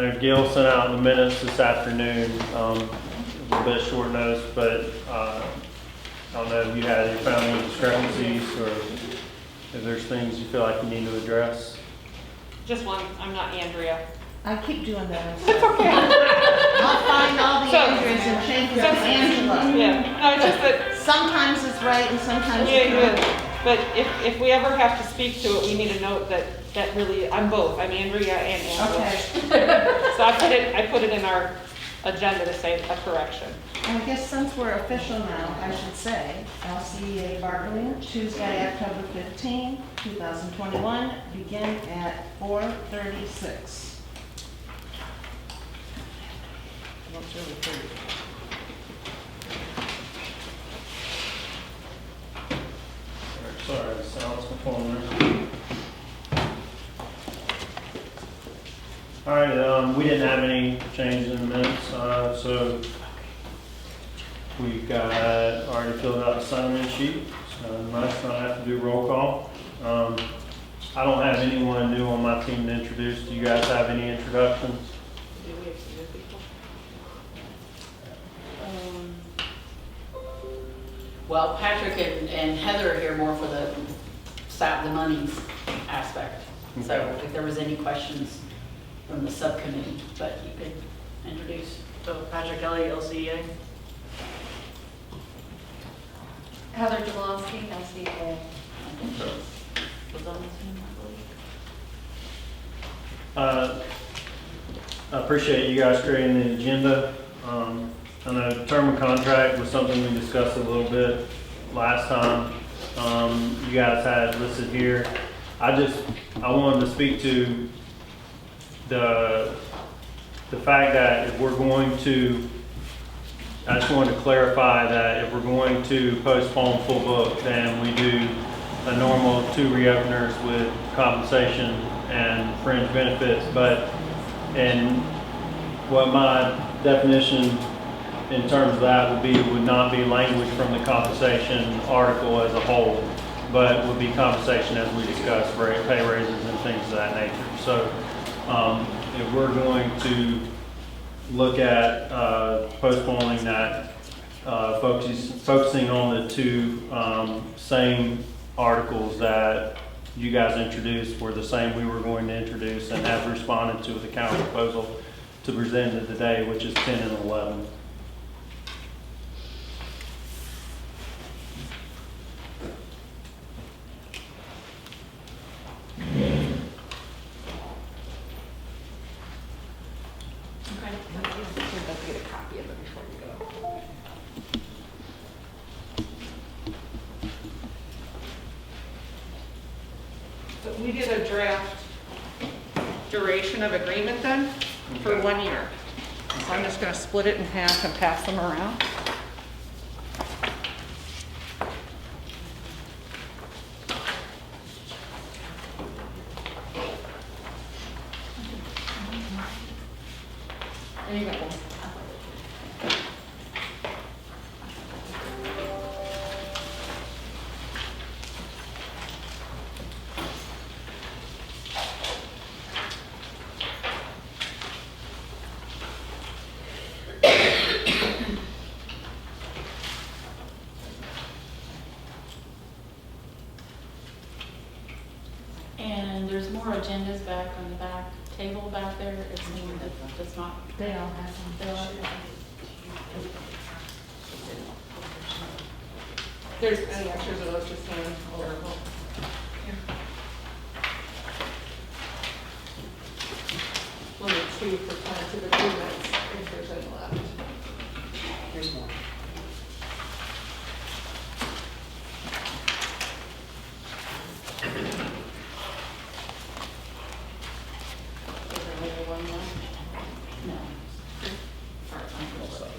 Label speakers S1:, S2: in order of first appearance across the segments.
S1: know Gil sent out the minutes this afternoon, a little bit short notice, but I don't know if you found any discrepancies or if there's things you feel like you need to address.
S2: Just one, I'm not Andrea.
S3: I keep doing that.
S2: It's okay.
S3: I'll find all the
S2: So-
S3: Andrews and change it to Angela.
S2: Yeah, no, it's just that,
S3: Sometimes it's right and sometimes
S2: yeah,
S3: it's
S2: yeah.
S3: not.
S2: But if we ever have to speak to it, we need a note that really, I'm both, I'm Andrea and Angela.
S3: Okay.
S2: So I put it in our agenda to say a correction.
S3: And I guess since we're official now, I should say, LCEA Bargaining, Tuesday, October 15, 2021, begin at 4:36. Well, it's really 30.
S1: Sorry, silence my phone there. All right, we didn't have any changes in the minutes, so we've got already filled out the sign-in sheet. So nice not have to do roll call. I don't have anyone new on my team to introduce. Do you guys have any introductions?
S2: Do we have to do people?
S4: Well, Patrick and Heather are here more for the monies aspect. So
S1: Okay.
S4: if there was any questions from the subcommittee, but you could introduce.
S5: So Patrick Kelly, LCEA.
S6: Heather Jablonski, LCEA.
S4: I think she was on the team, I believe.
S1: I appreciate you guys creating the agenda. I know term of contract was something we discussed a little bit last time. You guys had listed here. I wanted to speak to the fact that if we're going to, I just wanted to clarify that if we're going to postpone full book, then we do a normal 2 reopeners with compensation and fringe benefits. But in what my definition in terms of that would not be language from the compensation article as a whole, but would be compensation as we discussed, pay raises and things of that nature. So if we're going to look at postponing that, focusing on the 2 same articles that you guys introduced were the same we were going to introduce and have responded to the counter proposal to present it today, which is 10 and 11.
S2: Okay. I'd like to get a copy of it before you go. So we did a draft duration of agreement then for 1 year. So I'm just going to split it in half and pass them around. There you go.
S4: And there's more agendas back on the back table back there. It's one that does not.
S3: They all have them.
S4: They all-
S2: There's any extras of those just hand over. We'll need 2 for tentative agreements if there's any left.
S4: Here's more. Is there only one left? No. All right, I'm gonna look.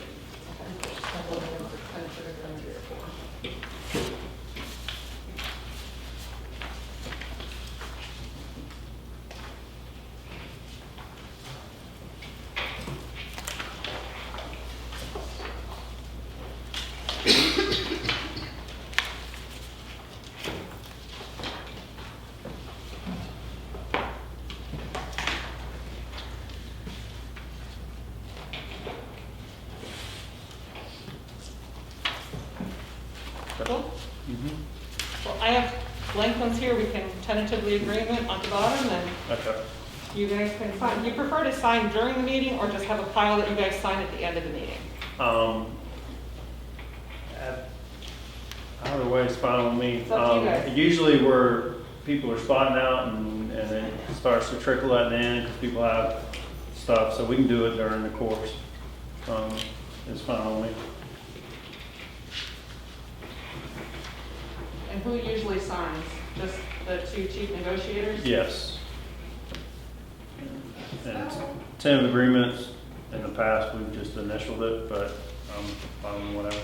S2: Cool.
S1: Mhm.
S2: Well, I have blank ones here, we can tentatively agreement on the bottom, and
S1: Okay.
S2: you guys can sign. You prefer to sign during the meeting, or just have a pile that you guys sign at the end of the meeting?
S1: Um, either way is fine with me.
S2: It's up to you guys.
S1: Usually where people are spotting out and it starts to trickle at the end because people have stuff, so we can do it during the course. It's fine with me.
S2: And who usually signs? Just the two chief negotiators?
S1: Yes. And tentative agreements, in the past, we've just initialed it, but fine with whatever.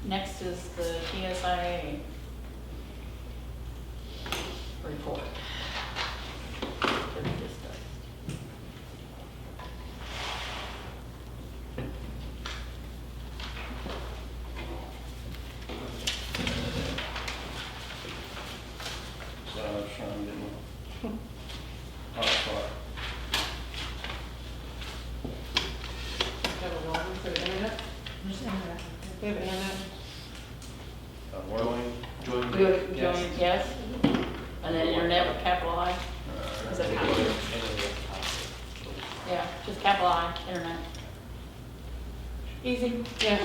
S4: Next is the TSIA report. To be discussed.
S1: So I was trying to get my hotspot.
S2: Have a login for the internet? We have internet?
S1: Whirling.
S4: Join, yes. And then internet with capital I. Is it capital? Yeah, just capital I, internet. Easy.
S2: Yeah.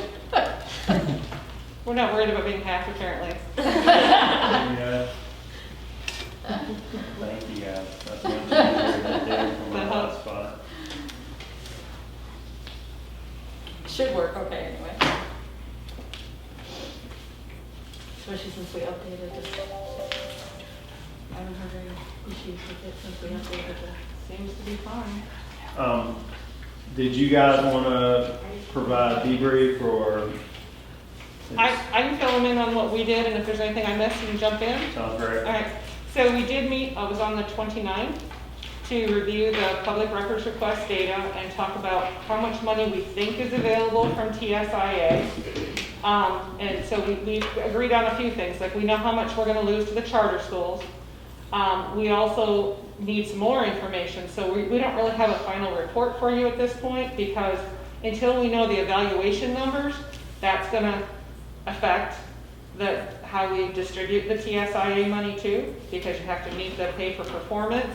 S2: We're not worried about being hacked, apparently.
S1: Yeah. Thank you guys. That's much easier to do from my
S2: That helps.
S1: hotspot.
S4: Should work okay anyway. Especially since we updated this. I haven't heard any issues with it since we updated it.
S2: Seems to be fine.
S1: Did you guys want to provide a debrief or?
S2: I can fill them in on what we did, and if there's anything I missed, you can jump in.
S1: Sounds great.
S2: All right, so we did meet, I was on the 29th, to review the public records request data and talk about how much money we think is available from TSIA. And so we agreed on a few things, like we know how much we're gonna lose to the charter schools. We also need some more information, so we don't really have a final report for you at this point, because until we know the evaluation numbers, that's gonna affect how we distribute the TSIA money too, because you have to meet the pay for performance.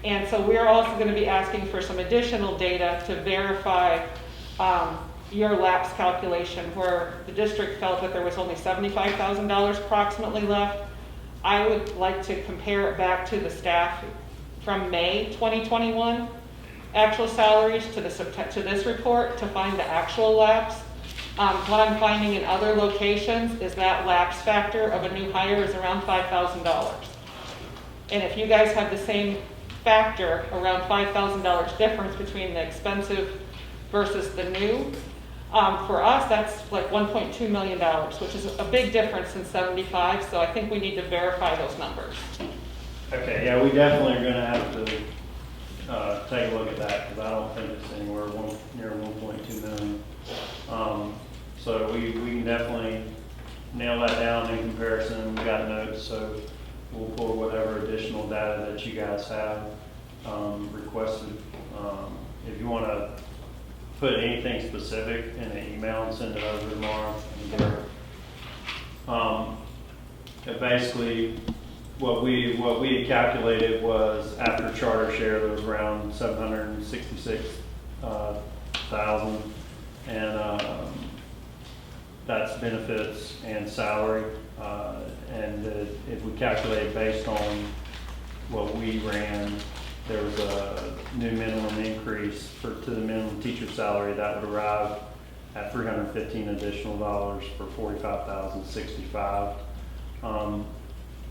S2: And so we're also going to be asking for some additional data to verify your lapse calculation, where the district felt that there was only $75,000 approximately left. I would like to compare it back to the staff from May 2021 actual salaries to this report to find the actual lapse. What I'm finding in other locations is that lapse factor of a new hire is around $5,000. And if you guys have the same factor, around $5,000 difference between the expensive versus the new, for us, that's like $1.2 million, which is a big difference in 75, so I think we need to verify those numbers.
S1: Okay, yeah, we definitely are gonna have to take a look at that, because I don't think it's anywhere near 1.2 million. So we can definitely nail that down in comparison. We got notes, so we'll pull whatever additional data that you guys have requested. If you want to put anything specific in an email and send it over tomorrow. Basically, what we had calculated was after charter share, there was around 766,000, and that's benefits and salary. And if we calculate based on what we ran, there was a new minimum increase to the minimum teacher salary that would arrive at $315 additional for $45,065.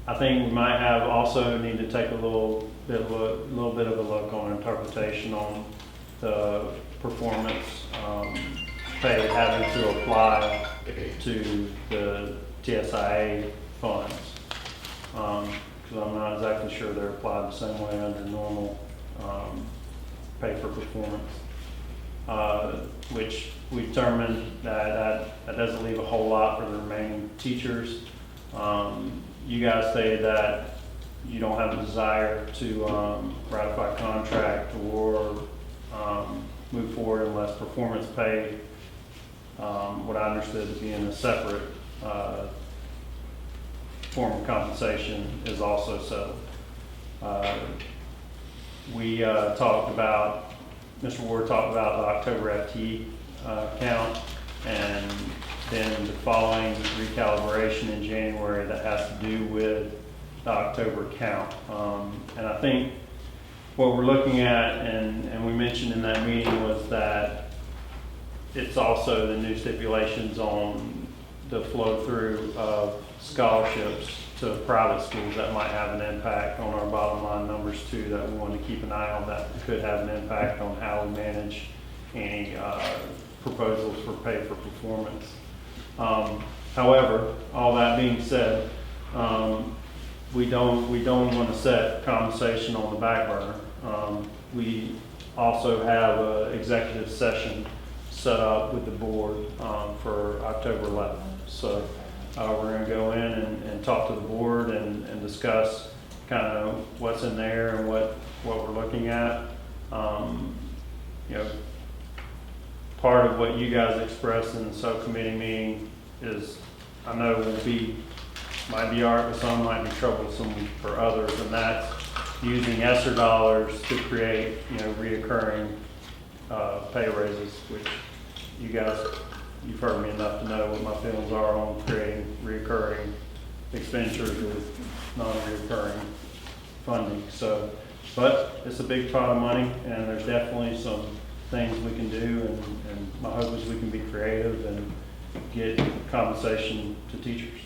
S1: I think we might have also need to take a little bit of a look on interpretation on the performance pay having to apply to the TSIA funds. Because I'm not exactly sure they're applied the same way under normal pay for performance, which we determined that doesn't leave a whole lot for the remaining teachers. You guys say that you don't have a desire to ratify contract or move forward unless performance pay, what I understood to be in a separate form of compensation, is also settled. We talked about, Mr. Ward talked about the October FT count, and then the following recalibration in January that has to do with the October count. And I think what we're looking at, and we mentioned in that meeting, was that it's also the new stipulations on the flow through of scholarships to private schools that might have an impact on our bottom line numbers too, that we want to keep an eye on, that could have an impact on how we manage any proposals for pay for performance. However, all that being said, we don't want to set compensation on the back burner. We also have an executive session set up with the board for October 11th. So we're going to go in and talk to the board and discuss kind of what's in there and what we're looking at. Part of what you guys expressed in the subcommittee meeting is, I know might be art with some, might be troublesome for others, and that's using ESSER dollars to create, reoccurring pay raises, which you've heard me enough to know what my feelings are on creating reoccurring expenditures with non-reoccurring funding. So, but it's a big pot of money, and there's definitely some things we can do, and my hope is we can be creative and get compensation to teachers.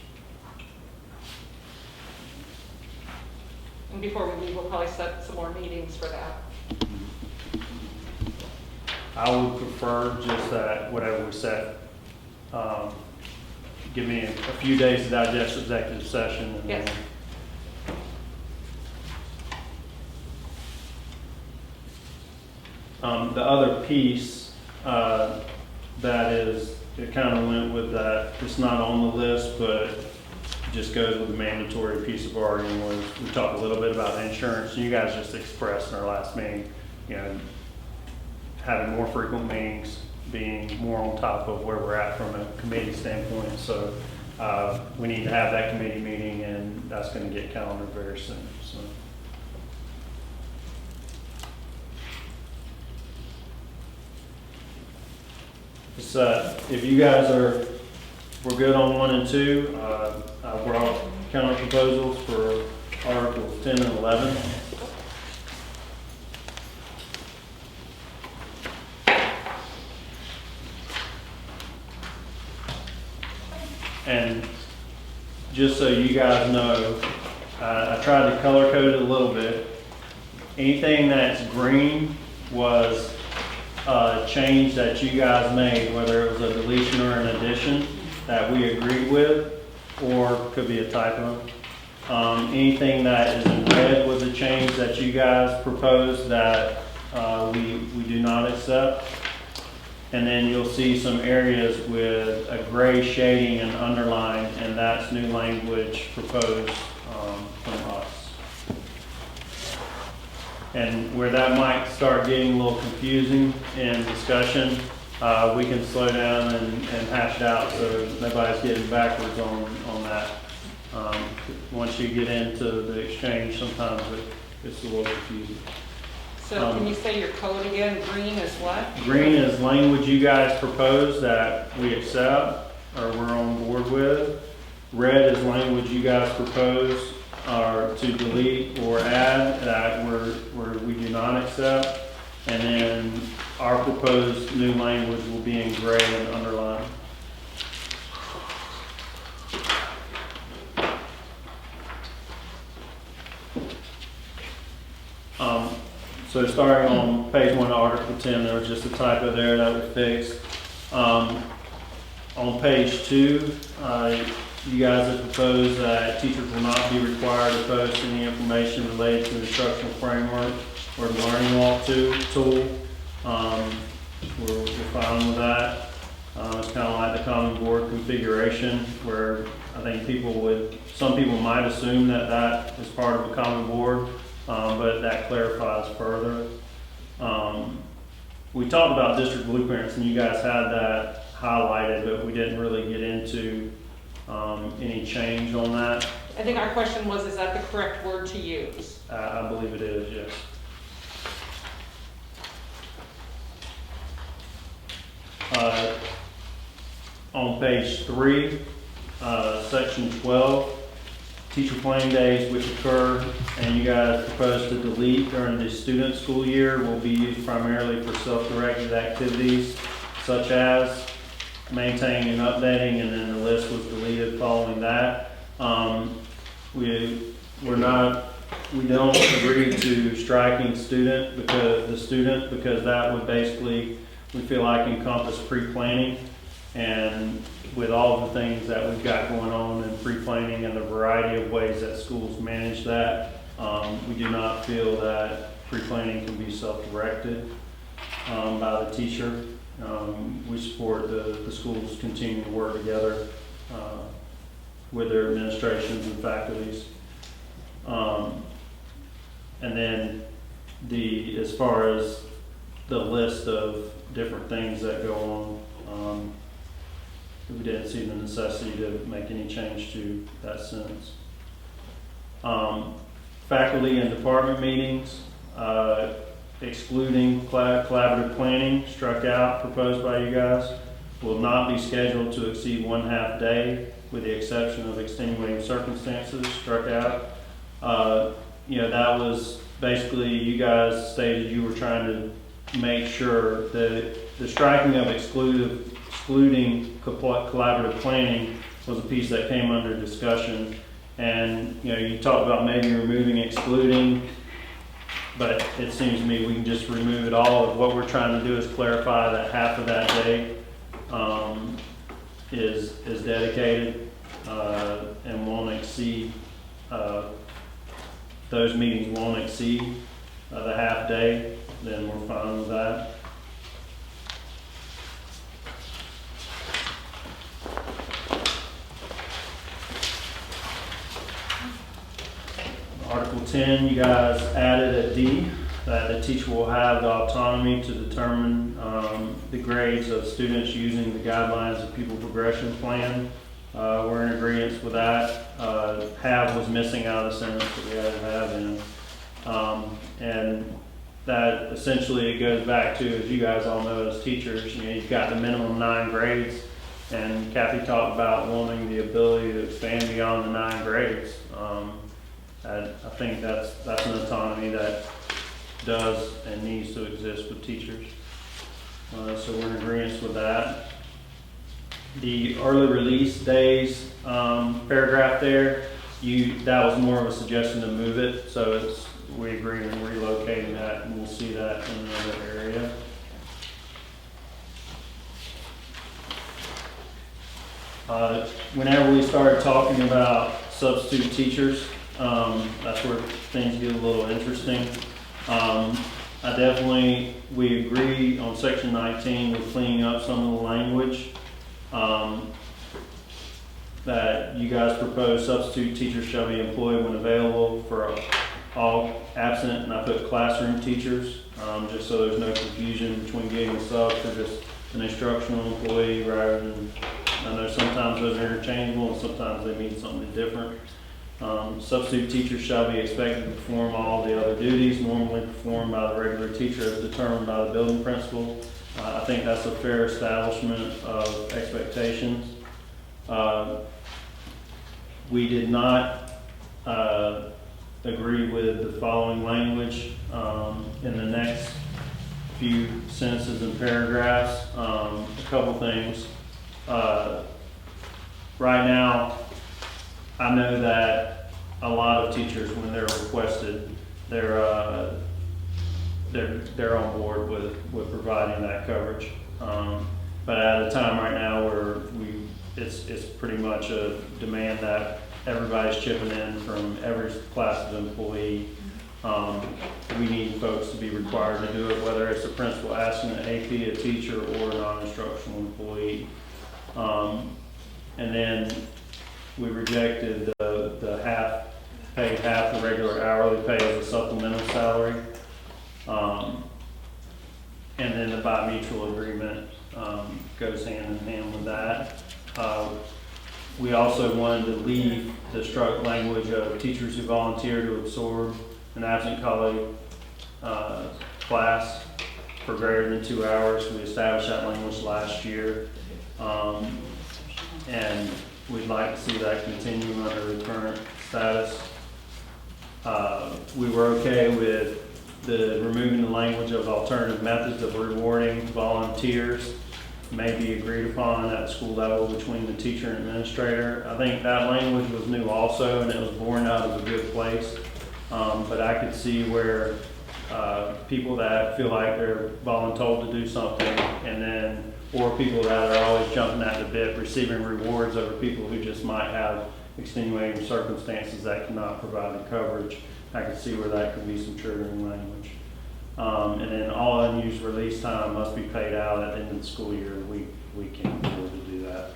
S2: And before we leave, we'll probably set some more meetings for that.
S1: I would prefer just that whatever we set, give me a few days to digest executive session. And
S2: Yes.
S1: The other piece that is, it kind of went with that, it's not on the list, but just goes with the mandatory piece of bargaining, was we talked a little bit about insurance. You guys just expressed in our last meeting, having more frequent meetings, being more on top of where we're at from a committee standpoint. So we need to have that committee meeting, and that's going to get calendared very soon. So. If you guys we're good on 1 and 2, I brought counter proposals for Articles 10 and 11. And just so you guys know, I tried to color code it a little bit. Anything that's green was a change that you guys made, whether it was a deletion or an addition that we agreed with, or could be a typo. Anything that is in red was a change that you guys proposed that we do not accept. And then you'll see some areas with a gray shading and underline, and that's new language proposed from us. And where that might start getting a little confusing in discussion, we can slow down and hash it out so nobody's getting backwards on that. Once you get into the exchange, sometimes it's a little confusing.
S2: So can you say your code again? Green is what?
S1: Green is language you guys propose that we accept or we're on board with. Red is language you guys propose or to delete or add that we do not accept. And then our proposed new language will be in gray and underlined. So starting on page 1 of Article 10, there was just a typo there that we fixed. On page 2, you guys have proposed that teachers will not be required to post any information related to the instructional framework or the learning walk tool. We're fine with that. It's kind of like the common board configuration where I think some people might assume that is part of a common board. But that clarifies further. We talked about district blueprints, and you guys had that highlighted, but we didn't really get into any change on that.
S2: I think our question was, is that the correct word to use?
S1: I believe it is, yes. On page 3, section 12, teacher planning days which occur and you guys propose to delete during the student school year will be used primarily for self-directed activities such as maintaining and updating, and then the list was deleted following that. We don't agree to striking student because that would basically, we feel like, encompass pre-planning. And with all the things that we've got going on in pre-planning and the variety of ways that schools manage that, we do not feel that pre-planning can be self-directed by the teacher. We support the schools continue to work together with their administrations and faculties. And then as far as the list of different things that go on, we didn't see the necessity to make any change to that sentence. Faculty and department meetings, excluding collaborative planning, struck out, proposed by you guys, will not be scheduled to exceed 1/2 day, with the exception of extenuating circumstances, struck out. That was basically, you guys stated you were trying to make sure that the striking of excluding collaborative planning was a piece that came under discussion. And, you talked about maybe removing excluding, but it seems to me we can just remove it all. What we're trying to do is clarify that half of that day is dedicated and won't exceed, those meetings won't exceed the half day, then we're fine with that. Article 10, you guys added a D, that the teacher will have the autonomy to determine the grades of students using the guidelines of pupil progression plan. We're in agreement with that. Have was missing out of the sentence that we had to have in. And that essentially it goes back to, as you guys all know as teachers, you've got the minimum 9 grades, and Kathy talked about wanting the ability to expand beyond the 9 grades. I think that's an autonomy that does and needs to exist with teachers. So we're in agreement with that. The early release days paragraph there, that was more of a suggestion to move it, so we agree on relocating that, and we'll see that in another area. Whenever we started talking about substitute teachers, that's where things get a little interesting. we agree on section 19 with cleaning up some of the language. That you guys propose substitute teachers shall be employed when available for all absent, and I put classroom teachers, just so there's no confusion between getting a sub for just an instructional employee rather than, I know sometimes those are interchangeable and sometimes they mean something different. Substitute teachers shall be expected to perform all the other duties normally performed by the regular teacher as determined by the building principal. I think that's a fair establishment of expectations. We did not agree with the following language in the next few sentences and paragraphs. A couple things. Right now, I know that a lot of teachers, when they're requested, they're on board with providing that coverage. But at a time right now where it's pretty much a demand that everybody's chipping in from every class of employee. We need folks to be required to do it, whether it's a principal asking an AP, a teacher, or a non-instructional employee. And then we rejected the paid half the regular hourly pay as a supplemental salary. And then the bi-mutual agreement goes hand in hand with that. We also wanted to leave the struck language of teachers who volunteer to absorb an absent colleague class for greater than 2 hours. We established that language last year. And we'd like to see that continue under the current status. We were okay with removing the language of alternative methods of rewarding volunteers may be agreed upon at school level between the teacher and administrator. I think that language was new also, and it was born out of a good place. But I could see where people that feel like they're voluntold to do something, and then, or people that are always jumping at the bit, receiving rewards over people who just might have extenuating circumstances that cannot provide the coverage. I could see where that could be some triggering language. And then all unused release time must be paid out at the end of the school year. We can't afford to do that.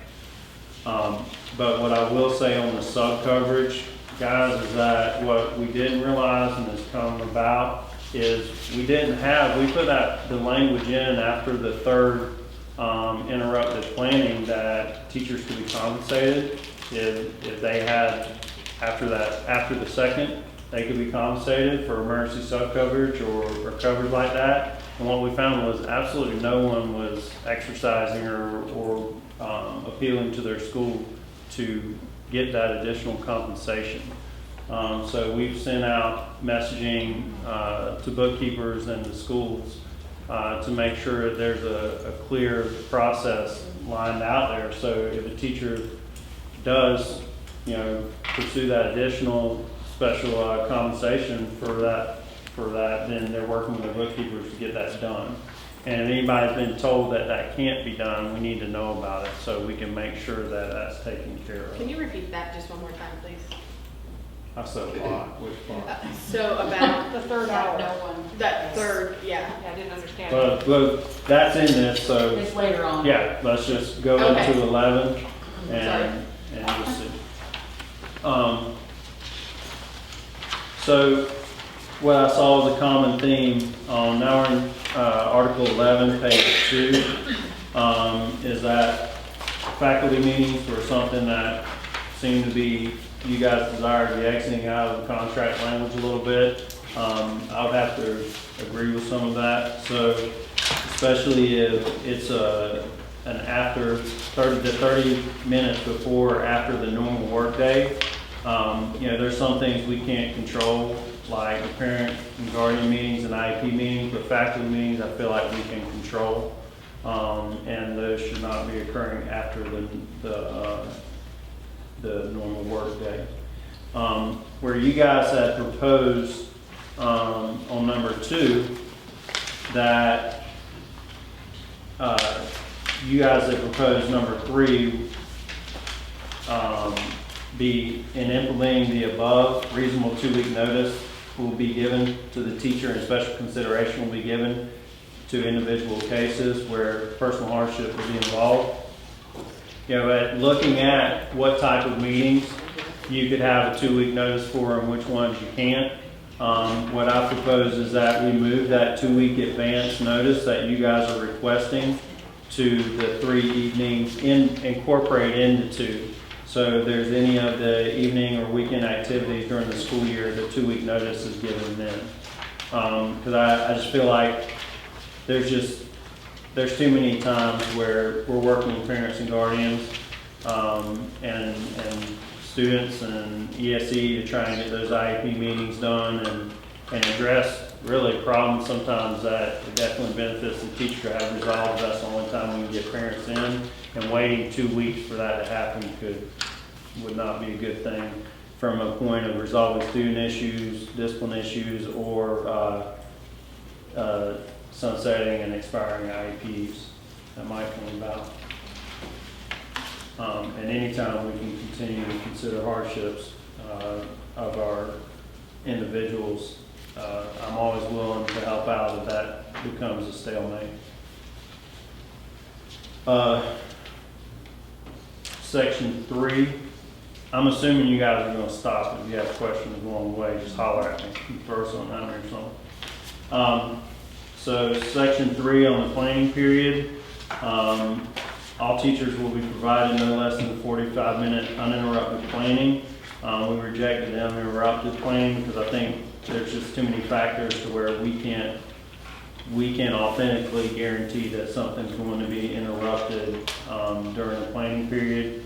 S1: But what I will say on the sub coverage, guys, is that what we didn't realize and has come about is we put the language in after the third interrupted planning that teachers could be compensated if they had after the second. They could be compensated for emergency sub coverage or coverage like that. And what we found was absolutely no one was exercising or appealing to their school to get that additional compensation. So we've sent out messaging to bookkeepers and to schools to make sure that there's a clear process lined out there. So if a teacher does, pursue that additional special compensation for that, then they're working with the bookkeepers to get that done. And if anybody's been told that that can't be done, we need to know about it so we can make sure that that's taken care of.
S6: Can you repeat that just one more time, please?
S1: I said a lot, which part?
S6: So about
S2: The third hour.
S6: that third, yeah.
S2: Yeah, I didn't understand.
S1: But that's in this, so
S3: It's later on.
S1: yeah, let's just go
S6: Okay.
S1: into 11
S6: Sorry.
S1: and just see. So what I saw was a common theme, now we're in Article 11, page 2, is that faculty meetings were something that seemed to be, you guys desire to be exiting out of the contract language a little bit. I would have to agree with some of that. So especially if it's an after 30 minutes before or after the normal workday. There's some things we can't control, like the parent and guardian meetings and IEP meetings, but faculty meetings I feel like we can control. And those should not be occurring after the normal workday. Where you guys had proposed on number 2 that you guys had proposed number 3 be in implementing the above reasonable 2-week notice will be given to the teacher and special consideration will be given to individual cases where personal hardship will be involved. You know, at looking at what type of meetings you could have a 2-week notice for and which ones you can't. What I propose is that we move that 2-week advance notice that you guys are requesting to the 3 evenings, incorporate into 2. So if there's any of the evening or weekend activities during the school year, the 2-week notice is given then. Because I just feel like there's too many times where we're working with parents and guardians and students and ESE to try and get those IEP meetings done and address really problems sometimes that it definitely benefits the teacher to have resolved. That's the only time we can get parents in, and waiting 2 weeks for that to happen would not be a good thing from a point of resolving student issues, discipline issues, or sunsetting and expiring IEPs that might come about. And anytime we can continue to consider hardships of our individuals, I'm always willing to help out if that becomes a stalemate. Section 3, I'm assuming you guys are going to stop. If you have questions along the way, just holler at me, throw something out or something. So section 3 on the planning period, all teachers will be provided no less than 45-minute uninterrupted planning. We rejected the uninterrupted planning because I think there's just too many factors to where we can't authentically guarantee that something's going to be interrupted during the planning period.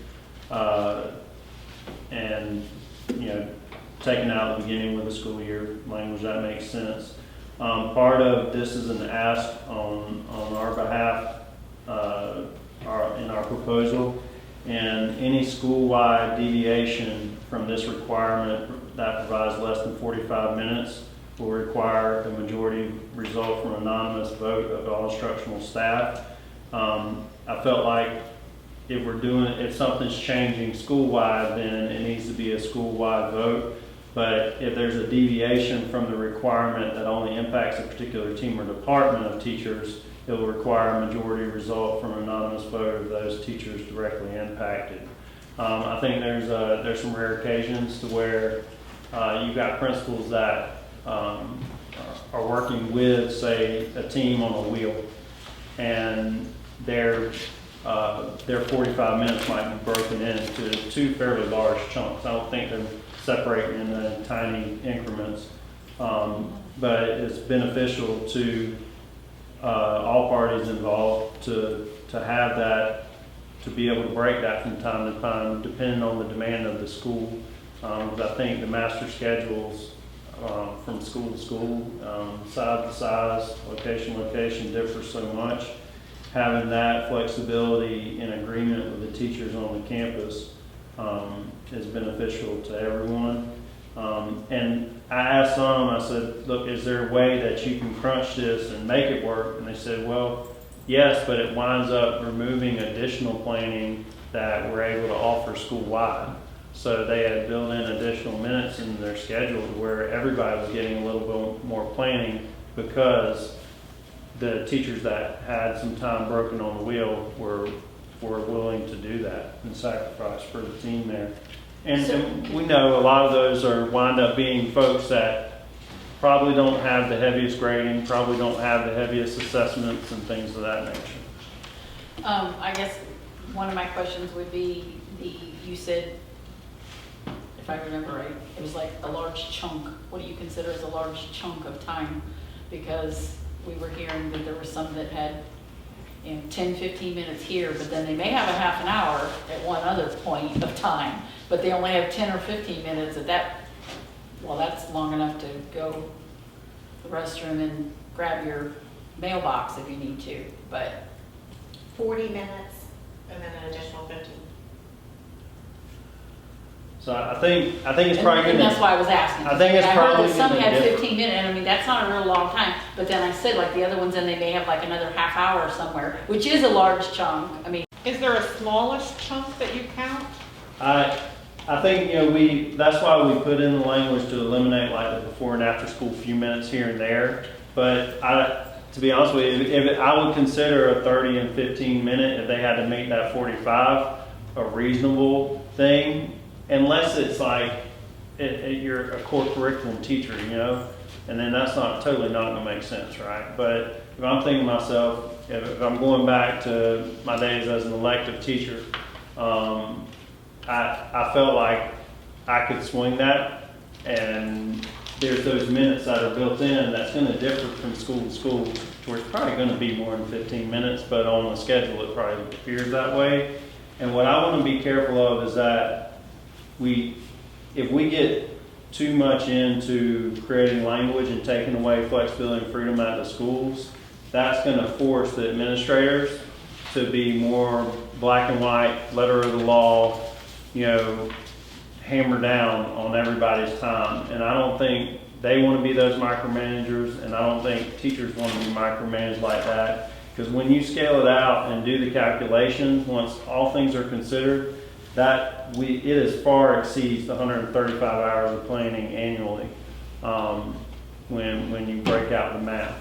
S1: And, you know, taken out at the beginning of the school year language, that makes sense. Part of this is an ask on our behalf in our proposal, and any school-wide deviation from this requirement that provides less than 45 minutes will require a majority result from anonymous vote of all instructional staff. I felt like if something's changing school-wide, then it needs to be a school-wide vote. But if there's a deviation from the requirement that only impacts a particular team or department of teachers, it will require a majority result from an anonymous vote of those teachers directly impacted. I think there's some rare occasions to where you've got principals that are working with, say, a team on a wheel, and their 45 minutes might be broken into 2 fairly large chunks. I don't think they're separating in tiny increments, but it's beneficial to all parties involved to have that, to be able to break that from time to time, depending on the demand of the school. Because I think the master schedules from school to school, size to size, location to location differ so much. Having that flexibility in agreement with the teachers on the campus is beneficial to everyone. And I asked some, I said, look, is there a way that you can crunch this and make it work? And they said, well, yes, but it winds up removing additional planning that we're able to offer school-wide. So they had built in additional minutes in their schedule to where everybody was getting a little bit more planning, because the teachers that had some time broken on the wheel were willing to do that and sacrifice for the team there. And we know a lot of those wind up being folks that probably don't have the heaviest grading, probably don't have the heaviest assessments and things of that nature.
S4: I guess one of my questions would be, you said, if I remember right, it was like a large chunk. What do you consider as a large chunk of time? Because we were hearing that there were some that had 10, 15 minutes here, but then they may have a half an hour at one other point of time, but they only have 10 or 15 minutes at that. Well, that's long enough to go to the restroom and grab your mailbox if you need to, but
S6: 40 minutes and then an additional 15.
S1: So I think it's probably
S4: and
S1: going
S4: that's why I was asking.
S1: I think it's
S4: heard
S1: probably
S4: that some
S1: gonna
S4: had
S1: differ.
S4: 15 minutes, and I mean, that's not a real long time, but then I said, like the other ones, then they may have like another half hour somewhere, which is a large chunk. I mean,
S2: Is there a smallest chunk that you count?
S1: I I think, that's why we put in the language to eliminate like the before and after school few minutes here and there. But to be honest with you, I would consider a 30 and 15 minute, if they had to meet that 45, a reasonable thing, unless it's like you're a core curriculum teacher, and then that's totally not going to make sense, right? But if I'm thinking to myself, if I'm going back to my days as an elective teacher, I felt like I could swing that, and there's those minutes that are built in that's going to differ from school to school, where it's probably going to be more than 15 minutes, but on the schedule it probably appears that way. And what I want to be careful of is that if we get too much into creating language and taking away flexibility and freedom out of the schools, that's going to force the administrators to be more black and white, letter of the law, hammer down on everybody's time. And I don't think they want to be those micromanagers, and I don't think teachers want to be micromanaged like that. Because when you scale it out and do the calculations, once all things are considered, it is far exceeds the 135 hours of planning annually when you break out the math.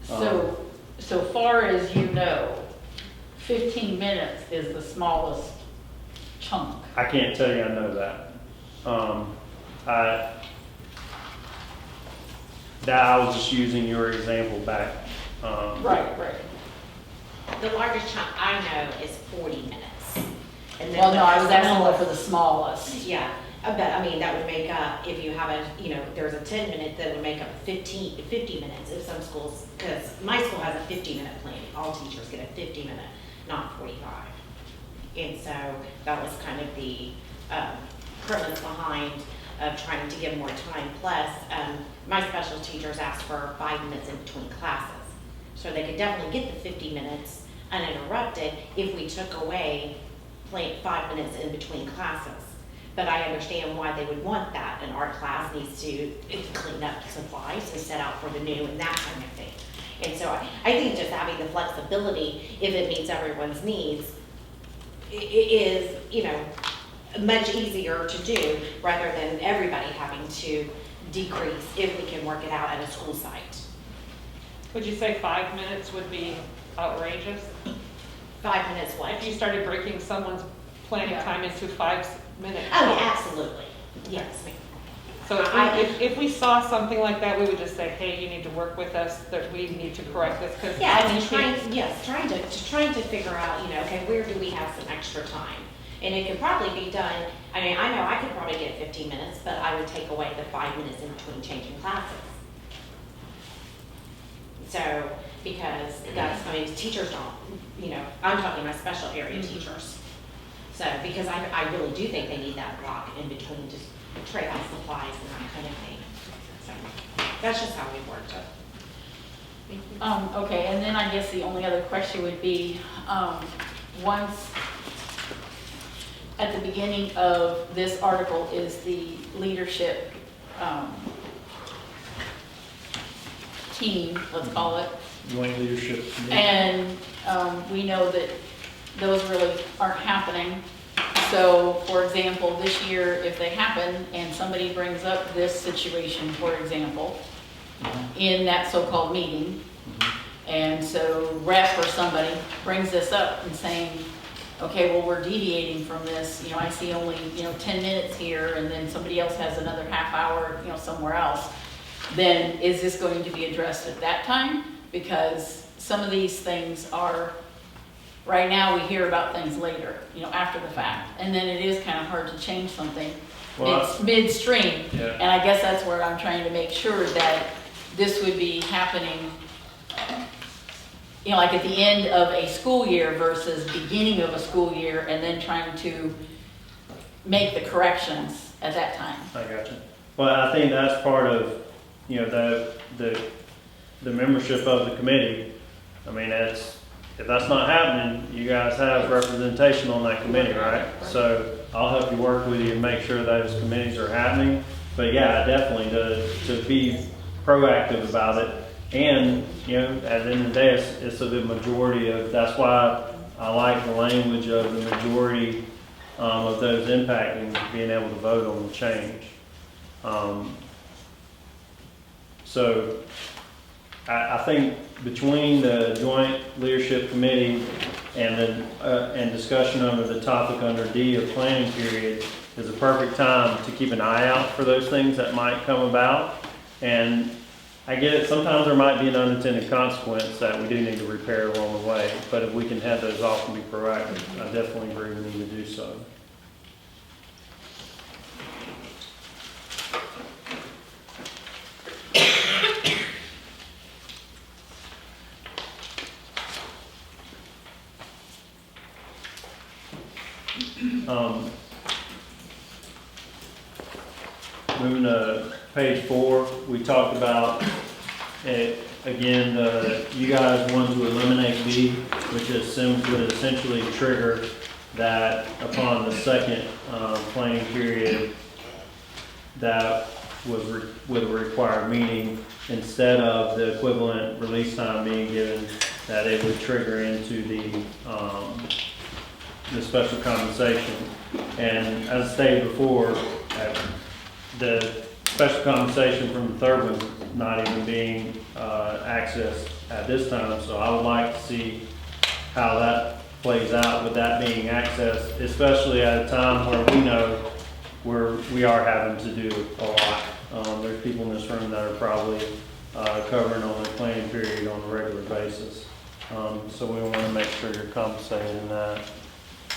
S4: So far as 15 minutes is the smallest chunk.
S1: I can't tell you I know that. I was just using your example back.
S4: Right.
S6: The largest chunk I know is 40 minutes. And then
S4: Well, no, I was
S6: the
S4: asking
S6: smallest-
S4: for the smallest.
S6: Yeah, but that would make up, if you have there's a 10 minute that would make up 50 minutes if some schools, because my school has a 50-minute plan. All teachers get a 50-minute, not 45. And so that was kind of the premise behind trying to give more time. Plus, my special teachers asked for 5 minutes in between classes. So they could definitely get the 50 minutes uninterrupted if we took away 5 minutes in between classes. But I understand why they would want that. An art class needs to clean up supplies and set out for the new and that kind of thing. And so I think just having the flexibility, if it meets everyone's needs, is, much easier to do rather than everybody having to decrease if we can work it out at a school site.
S2: Would you say 5 minutes would be outrageous?
S6: 5 minutes what?
S2: If you started breaking someone's planning
S4: Yeah.
S2: time into 5 minutes?
S6: Oh, yeah, absolutely. Yes, ma'am.
S2: So if we saw something like that, we would just say, hey, you need to work with us, that we need to correct this, because.
S6: Yeah, I mean, trying to figure out, okay, where do we have some extra time? And it could probably be done, I know I could probably get 15 minutes, but I would take away the 5 minutes in between changing classes. So, because teachers don't, I'm talking about special area teachers. So, because I really do think they need that block in between just trade off supplies and that kind of thing. So, that's just how we worked it.
S4: Okay, and then I guess the only other question would be, once at the beginning of this article is the leadership team, let's call it.
S1: Joint leadership committee.
S4: And we know that those really aren't happening. So, for example, this year, if they happen and somebody brings up this situation, for example, in that so-called meeting, and so rep or somebody brings this up and saying, okay, well, we're deviating from this, I see only, 10 minutes here, and then somebody else has another half hour, somewhere else, then is this going to be addressed at that time? Because some of these things are, right now we hear about things later, after the fact, and then it is kind of hard to change something midstream.
S1: Yeah.
S4: And I guess that's where I'm trying to make sure that this would be happening, like at the end of a school year versus beginning of a school year, and then trying to make the corrections at that time.
S1: I got you. Well, I think that's part of, the membership of the committee. I mean, if that's not happening, you guys have representation on that committee, right? So I'll help you work with you and make sure those committees are happening. But yeah, definitely to be proactive about it. And, at the end of the day, it's the majority of, that's why I like the language of the majority of those impacting being able to vote on the change. So I think between the joint leadership committee and discussion under the topic under D of planning period is a perfect time to keep an eye out for those things that might come about. And I get it, sometimes there might be an unintended consequence that we do need to repair along the way, but if we can head those off and be proactive, I definitely agree we need to do so. Moving to page 4, we talked about, again, you guys wanted to eliminate B, which would essentially trigger that upon the second planning period, that with a required meeting, instead of the equivalent release time being given, that it would trigger into the special compensation. And as stated before, the special compensation from the third one's not even being accessed at this time, so I would like to see how that plays out with that being accessed, especially at a time where we know we are having to do a lot. There's people in this room that are probably covering on their planning period on a regular basis. So we want to make sure you're compensated in that.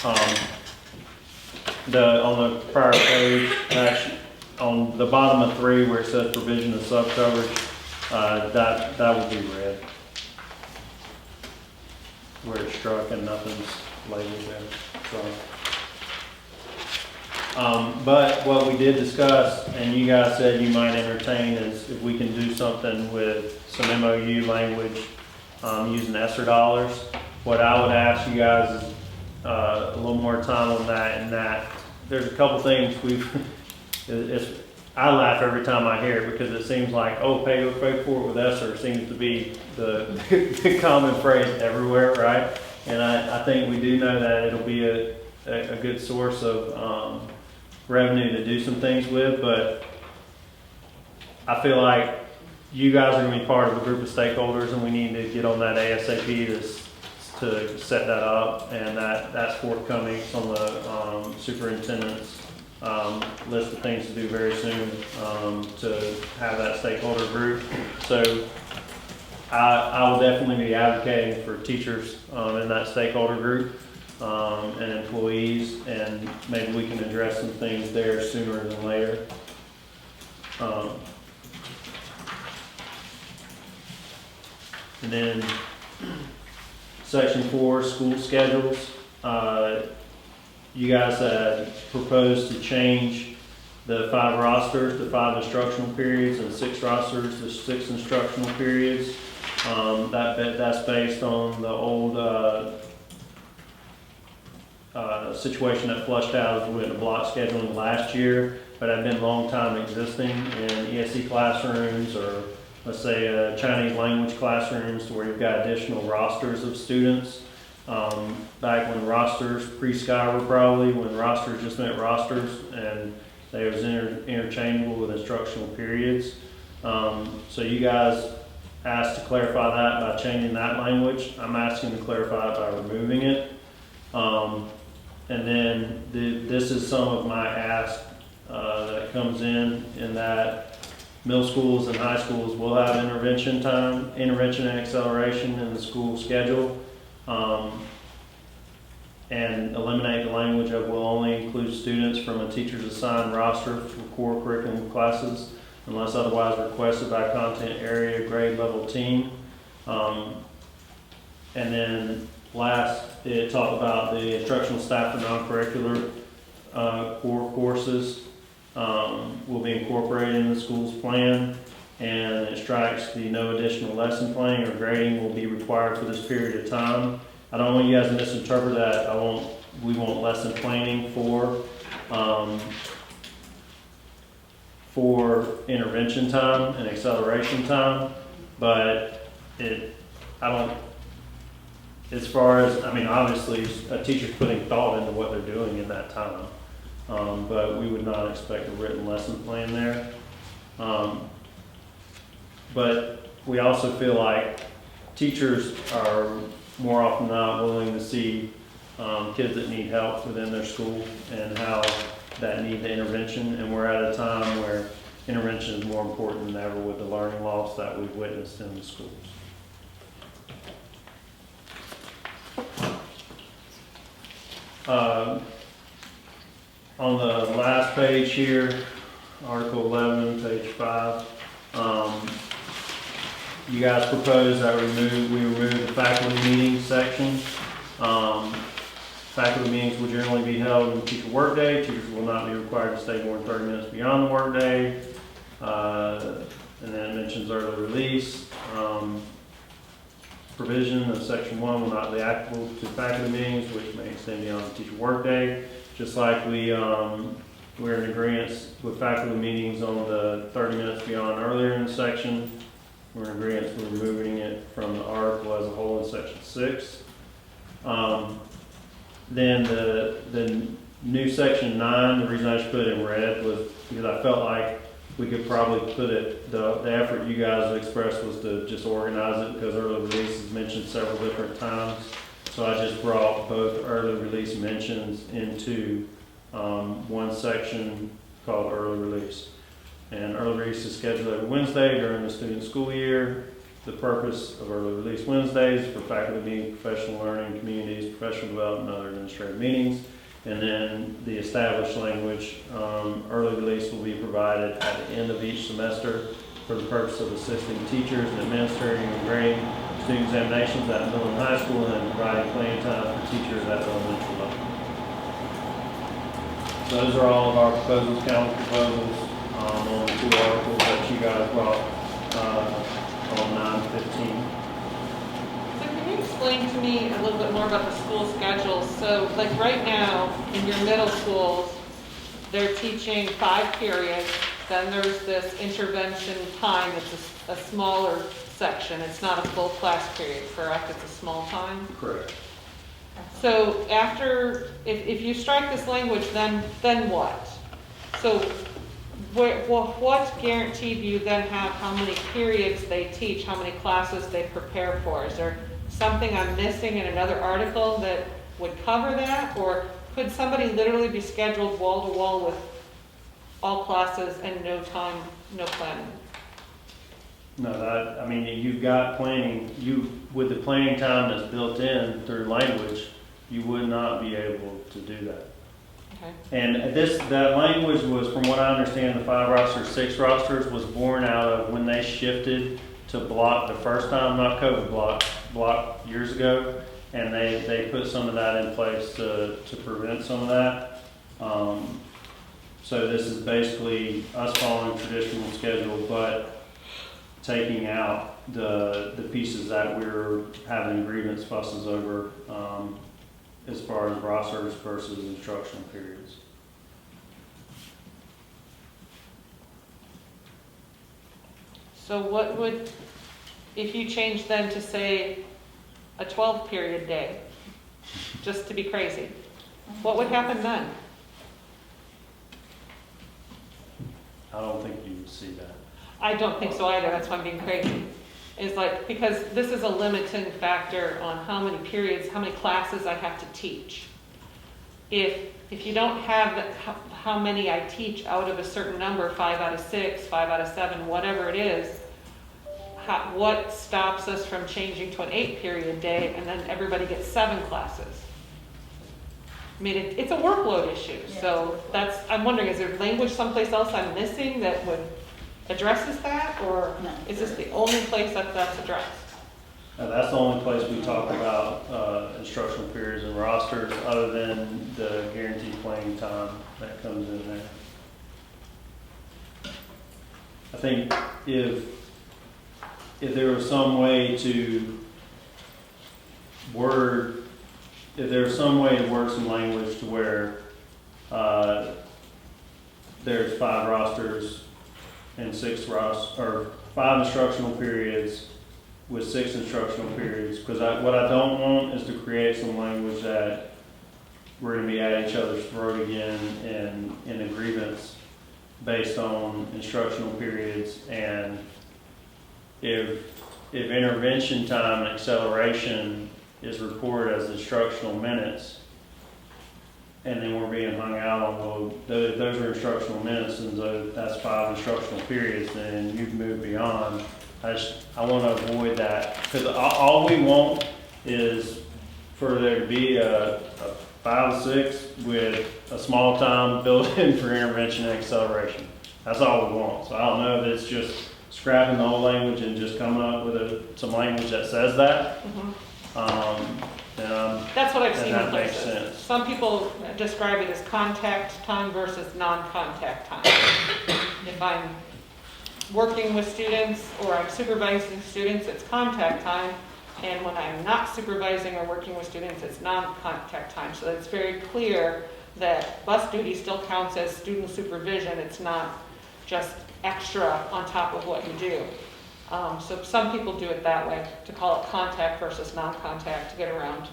S1: On the prior page, actually, on the bottom of 3 where it says provision of sub-coverage, that would be red. Where it's struck and nothing's labeled there. So. But what we did discuss, and you guys said you might entertain, is if we can do something with some MOU language using ESSER dollars. What I would ask you guys is a little more time on that, and that there's a couple things I laugh every time I hear it because it seems like, oh, pay for it with ESSER seems to be the common phrase everywhere, right? And I think we do know that it'll be a good source of revenue to do some things with, but I feel like you guys are going to be part of a group of stakeholders, and we need to get on that ASAP to set that up, and that's forthcoming. It's on the superintendent's list of things to do very soon to have that stakeholder group. So I will definitely be advocating for teachers in that stakeholder group and employees, and maybe we can address some things there sooner than later. And then section 4, school schedules. You guys had proposed to change the 5 rosters to 5 instructional periods and 6 rosters to 6 instructional periods. That's based on the old situation that flushed out with the block scheduling last year, but had been long time existing in ESE classrooms, or let's say Chinese language classrooms, to where you've got additional rosters of students. Back when rosters, pre-Sky were probably, when rosters just meant rosters, and they was interchangeable with instructional periods. So you guys asked to clarify that by changing that language. I'm asking to clarify it by removing it. And then this is some of my ask that comes in that middle schools and high schools will have intervention and acceleration in the school schedule. And eliminate the language of will only include students from a teacher's assigned roster for core curriculum classes unless otherwise requested by content area grade level team. And then last, it talked about the instructional staff for non-curricular core courses will be incorporated in the school's plan, and it strikes the no additional lesson planning or grading will be required for this period of time. I don't want you guys to misinterpret that. We want lesson planning for intervention time and acceleration time, but as far as, obviously a teacher's putting thought into what they're doing in that time. But we would not expect a written lesson plan there. But we also feel like teachers are more often than not willing to see kids that need help within their school and how that need the intervention. And we're at a time where intervention is more important than ever with the learning loss that we've witnessed in the schools. On the last page here, Article 11, page 5, you guys proposed that we remove the faculty meetings section. Faculty meetings will generally be held in teacher workday. Teachers will not be required to stay more than 30 minutes beyond the workday. And then it mentions early release. Provision of section 1 will not be applicable to faculty meetings, which may extend beyond the teacher workday. Just like we're in agreement with faculty meetings on the 30 minutes beyond earlier in the section. We're in agreement with removing it from the article as a whole in section 6. Then the new section 9, the reason I just put it in red was because I felt like we could probably put it, the effort you guys expressed was to just organize it because early release is mentioned several different times. So I just brought both early release mentions into one section called early release. And early release is scheduled every Wednesday during the student school year. The purpose of early release Wednesdays for faculty meetings, professional learning, communities, professional development, and other administrative meetings. And then the established language, early release will be provided at the end of each semester for the purpose of assisting teachers in administering and grading student examinations at middle and high school and then providing planning time for teachers at the elementary level. Those are all of our proposals, council proposals, on the 2 articles that you guys brought on 9/15.
S2: So can you explain to me a little bit more about the school schedule? So like right now, in your middle schools, they're teaching 5 periods, then there's this intervention time that's a smaller section. It's not a full class period, correct? It's a small time?
S1: Correct.
S2: So after, if you strike this language, then what? So what guarantee do you then have how many periods they teach, how many classes they prepare for? Is there something I'm missing in another article that would cover that? Or could somebody literally be scheduled wall to wall with all classes and no time, no planning?
S1: No, I mean, you've got planning, with the planning time that's built in through language, you would not be able to do that.
S2: Okay.
S1: And that language was, from what I understand, the 5 rosters, 6 rosters was born out of when they shifted to block the first time, not COVID block years ago, and they put some of that in place to prevent some of that. So this is basically us following traditional schedule, but taking out the pieces that we're having grievance fusses over as far as rosters versus instructional periods.
S2: So what would, if you change then to say a 12-period day, just to be crazy, what would happen then?
S1: I don't think you would see that.
S2: I don't think so either, that's why I'm being crazy. Is like, because this is a limiting factor on how many periods, how many classes I have to teach. If you don't have how many I teach out of a certain number, 5 out of 6, 5 out of 7, whatever it is, what stops us from changing to an 8-period day and then everybody gets 7 classes? I mean, it's a workload issue, so I'm wondering, is there language someplace else I'm missing that addresses that, or
S4: No.
S2: is this the only place that's addressed?
S1: That's the only place we talk about instructional periods and rosters, other than the guaranteed playing time that comes in there. I think if there was some way to word some language to where there's 5 rosters and 5 instructional periods with 6 instructional periods, because what I don't want is to create some language that we're gonna be at each other's throat again in agreements based on instructional periods. And if intervention time and acceleration is reported as instructional minutes, and then we're being hung out on, well, those are instructional minutes, and that's 5 instructional periods, then you've moved beyond. I want to avoid that, because all we want is for there to be a 5 to 6 with a small time built in for intervention and acceleration. That's all we want. So I don't know if it's just scrapping the whole language and just coming up with some language that says that.
S2: That's what I've seen in
S1: that makes
S2: places.
S1: sense.
S2: Some people describe it as contact time versus non-contact time. If I'm working with students or I'm supervising students, it's contact time. And when I'm not supervising or working with students, it's non-contact time. So it's very clear that bus duty still counts as student supervision. It's not just extra on top of what you do. So some people do it that way, to call it contact versus non-contact, to get around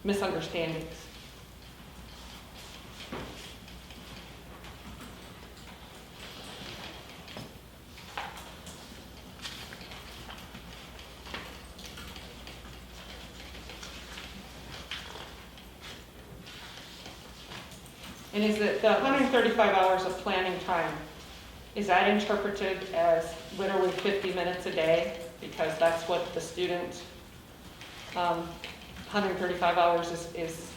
S2: misunderstandings. And is it the 135 hours of planning time, is that interpreted as literally 50 minutes a day? Because that's what the student, 135 hours is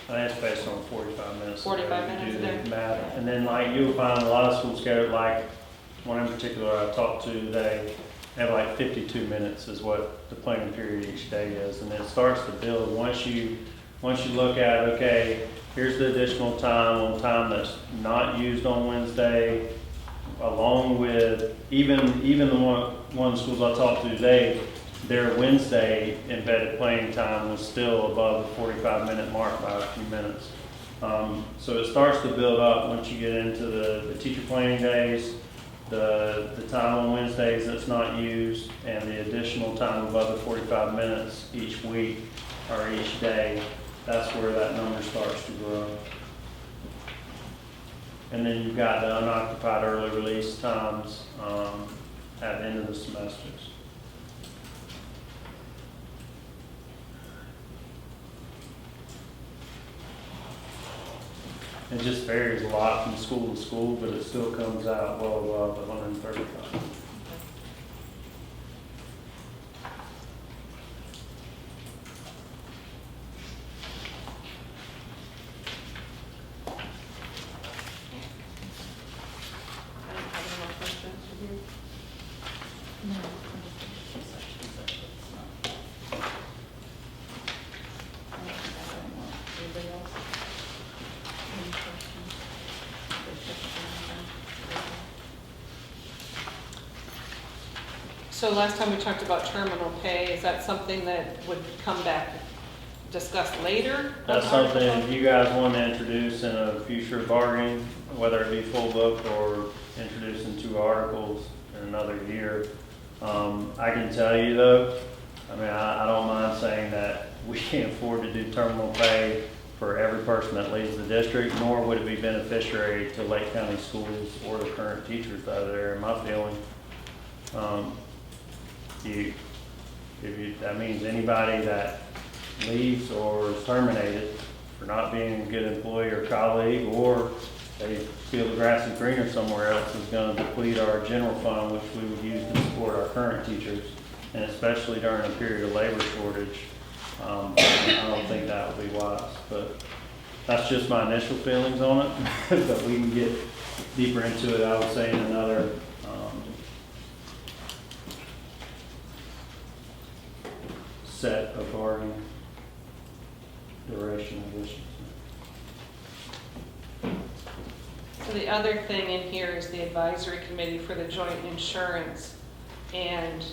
S1: I think it's based on 45 minutes.
S2: 45 minutes a day.
S1: Do the math. And then like you'll find a lot of schools go, like one in particular I talked to, they have like 52 minutes is what the planning period each day is. And it starts to build once you look at, okay, here's the additional time that's not used on Wednesday, along with even the one schools I talked to today, their Wednesday embedded playing time was still above the 45-minute mark by a few minutes. So it starts to build up once you get into the teacher planning days, the time on Wednesdays that's not used, and the additional time above the 45 minutes each week or each day. That's where that number starts to grow. And then you've got the unoccupied early release times at the end of the semesters. It just varies a lot from school to school, but it still comes out well above the 135.
S2: I don't have any more questions for you.
S4: No, I'm just thinking two sections of it, it's not. I don't think I have any more. Anybody else? Any questions? There's just one.
S2: So last time we talked about terminal pay, is that something that would come back, discussed later?
S1: That's something you guys want to introduce in a future bargaining, whether it be full book or introduce in 2 articles in another year. I can tell you though, I mean, I don't mind saying that we can't afford to do terminal pay for every person that leaves the district, nor would it be beneficiary to Lake County schools or the current teachers that are there, in my feeling. That means anybody that leaves or is terminated for not being a good employee or colleague, or they feel the grass is greener somewhere else, is going to deplete our general fund, which we would use to support our current teachers, and especially during a period of labor shortage. I don't think that would be wise, but that's just my initial feelings on it. But we can get deeper into it, I would say, in another set of bargaining duration, I guess.
S2: So the other thing in here is the advisory committee for the joint insurance. And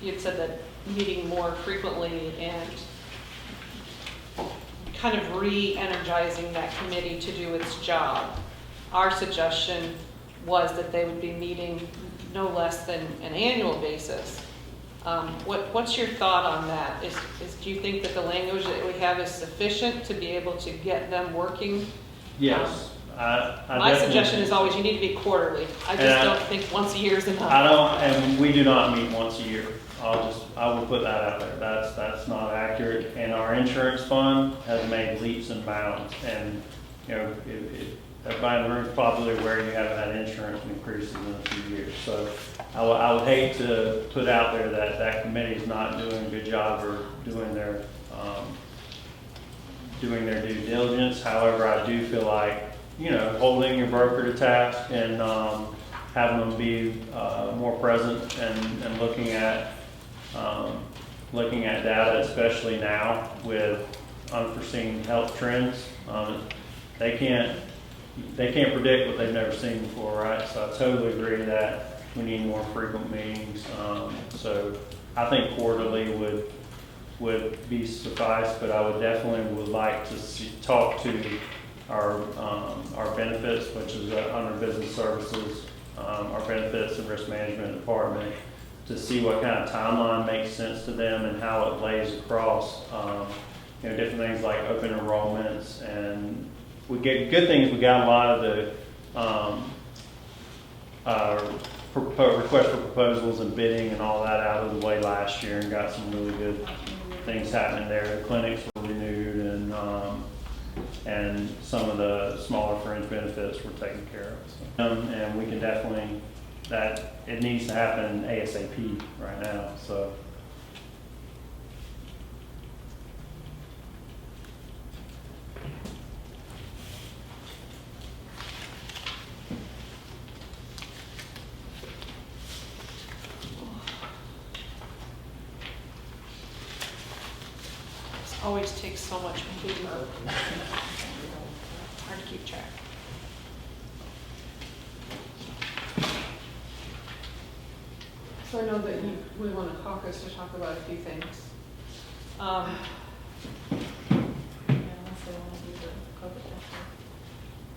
S2: you'd said that meeting more frequently and kind of re-energizing that committee to do its job. Our suggestion was that they would be meeting no less than an annual basis. What's your thought on that? Do you think that the language that we have is sufficient to be able to get them working?
S1: Yes. I
S2: My
S1: definitely-
S2: suggestion is always you need to be quarterly. I just
S1: And
S2: don't think once a year is enough.
S1: I don't, and we do not meet once a year. I will put that out there. That's not accurate. And our insurance fund has made leaps and bounds. And, you know, everybody in the room is probably aware you haven't had insurance increases in a few years. So I would hate to put out there that that committee is not doing a good job or doing their due diligence. However, I do feel like, you know, holding your broker to task and having them be more present and looking at data, especially now with unforeseen health trends. They can't predict what they've never seen before, right? So I totally agree that we need more frequent meetings. So I think quarterly would be suffice, but I would definitely like to talk to our benefits, which is under business services, our benefits and risk management department, to see what kind of timeline makes sense to them and how it lays across, you know, different things like open enrollments. And we get good things. We got a lot of the request for proposals and bidding and all that out of the way last year, and got some really good things happening there. The clinics were renewed, and some of the smaller fringe benefits were taken care of. So, and we can definitely, that it needs to happen ASAP right now. So.
S2: It always takes so much paper. Hard to keep track. So I know that we want to caucus to talk about a few things.
S4: Yeah, unless they want to do the COVID test.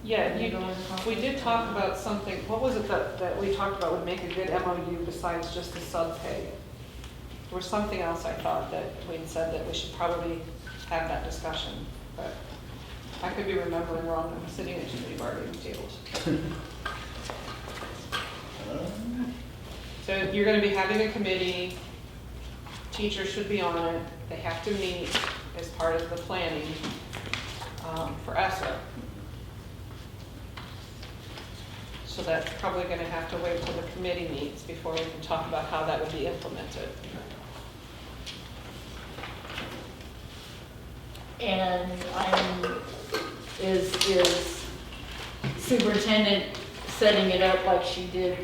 S2: Yeah,
S4: You go into caucus?
S2: we did talk about something, what was it that we talked about would make a good MOU besides just the sub-pay? There was something else I thought that we'd said that we should probably have that discussion, but I could be remembering wrong. I'm sitting at too many bargaining tables. So you're gonna be having a committee, teachers should be on it, they have to meet as part of the planning for ESSA. So that's probably gonna have to wait till the committee meets before we can talk about how that would be implemented.
S4: And is superintendent setting it up like she did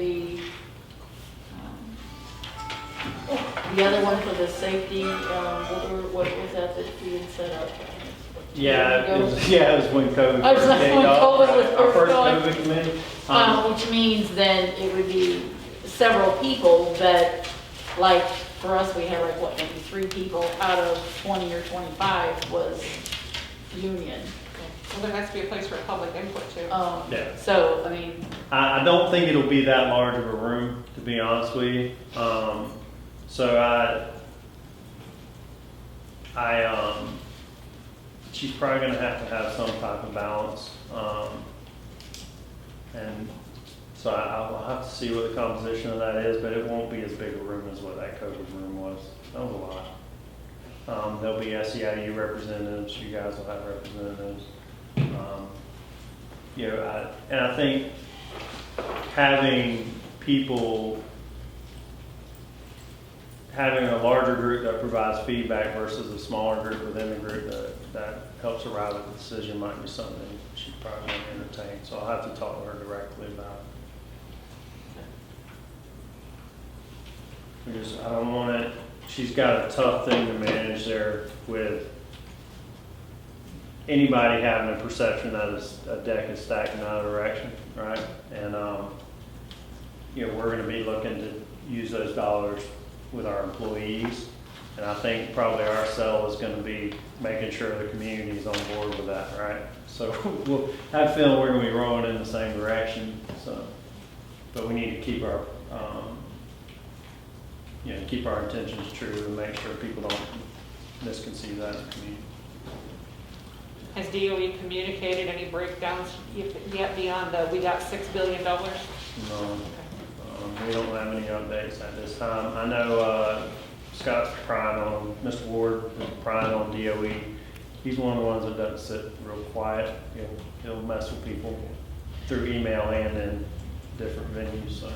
S4: the other one for the safety, what was that we had set up?
S1: Yeah, it was when COVID
S4: I was
S1: first
S4: like,
S1: kicked
S4: when
S1: off.
S4: COVID was
S1: Our
S4: first
S1: first
S4: going.
S1: COVID committee.
S4: Which means then it would be several people, but like, for us, we had like, what, maybe 3 people out of 20 or 25 was union.
S2: Well, there has to be a place for public input too.
S1: Yeah.
S4: So, I mean,
S1: I don't think it'll be that large of a room, to be honest with you. So she's probably gonna have to have some type of balance. And so I'll have to see what the composition of that is, but it won't be as big a room as what that COVID room was. That was a lot. There'll be SEIU representatives, you guys will have representatives. You know, I think having a larger group that provides feedback versus a smaller group within the group that helps arrive at the decision might be something she'd probably want to entertain. So I'll have to talk to her directly about it. Because I don't want it, she's got a tough thing to manage there with anybody having a perception that a deck is stacked in either direction, right? And, you know, we're gonna be looking to use those dollars with our employees. And I think probably our sell is gonna be making sure the community is on board with that, right? So I have a feeling we're gonna be rolling in the same direction, so. But we need to keep our you know, keep our intentions true and make sure people don't misconceive that in the community.
S2: Has DOE communicated any breakdowns yet beyond the, we got $6 billion?
S1: No, we don't have any updates at this time. I know, Scott's prying on, Mr. Ward is prying on DOE. He's one of the ones that doesn't sit real quiet. He'll mess with people through email and in different venues, so.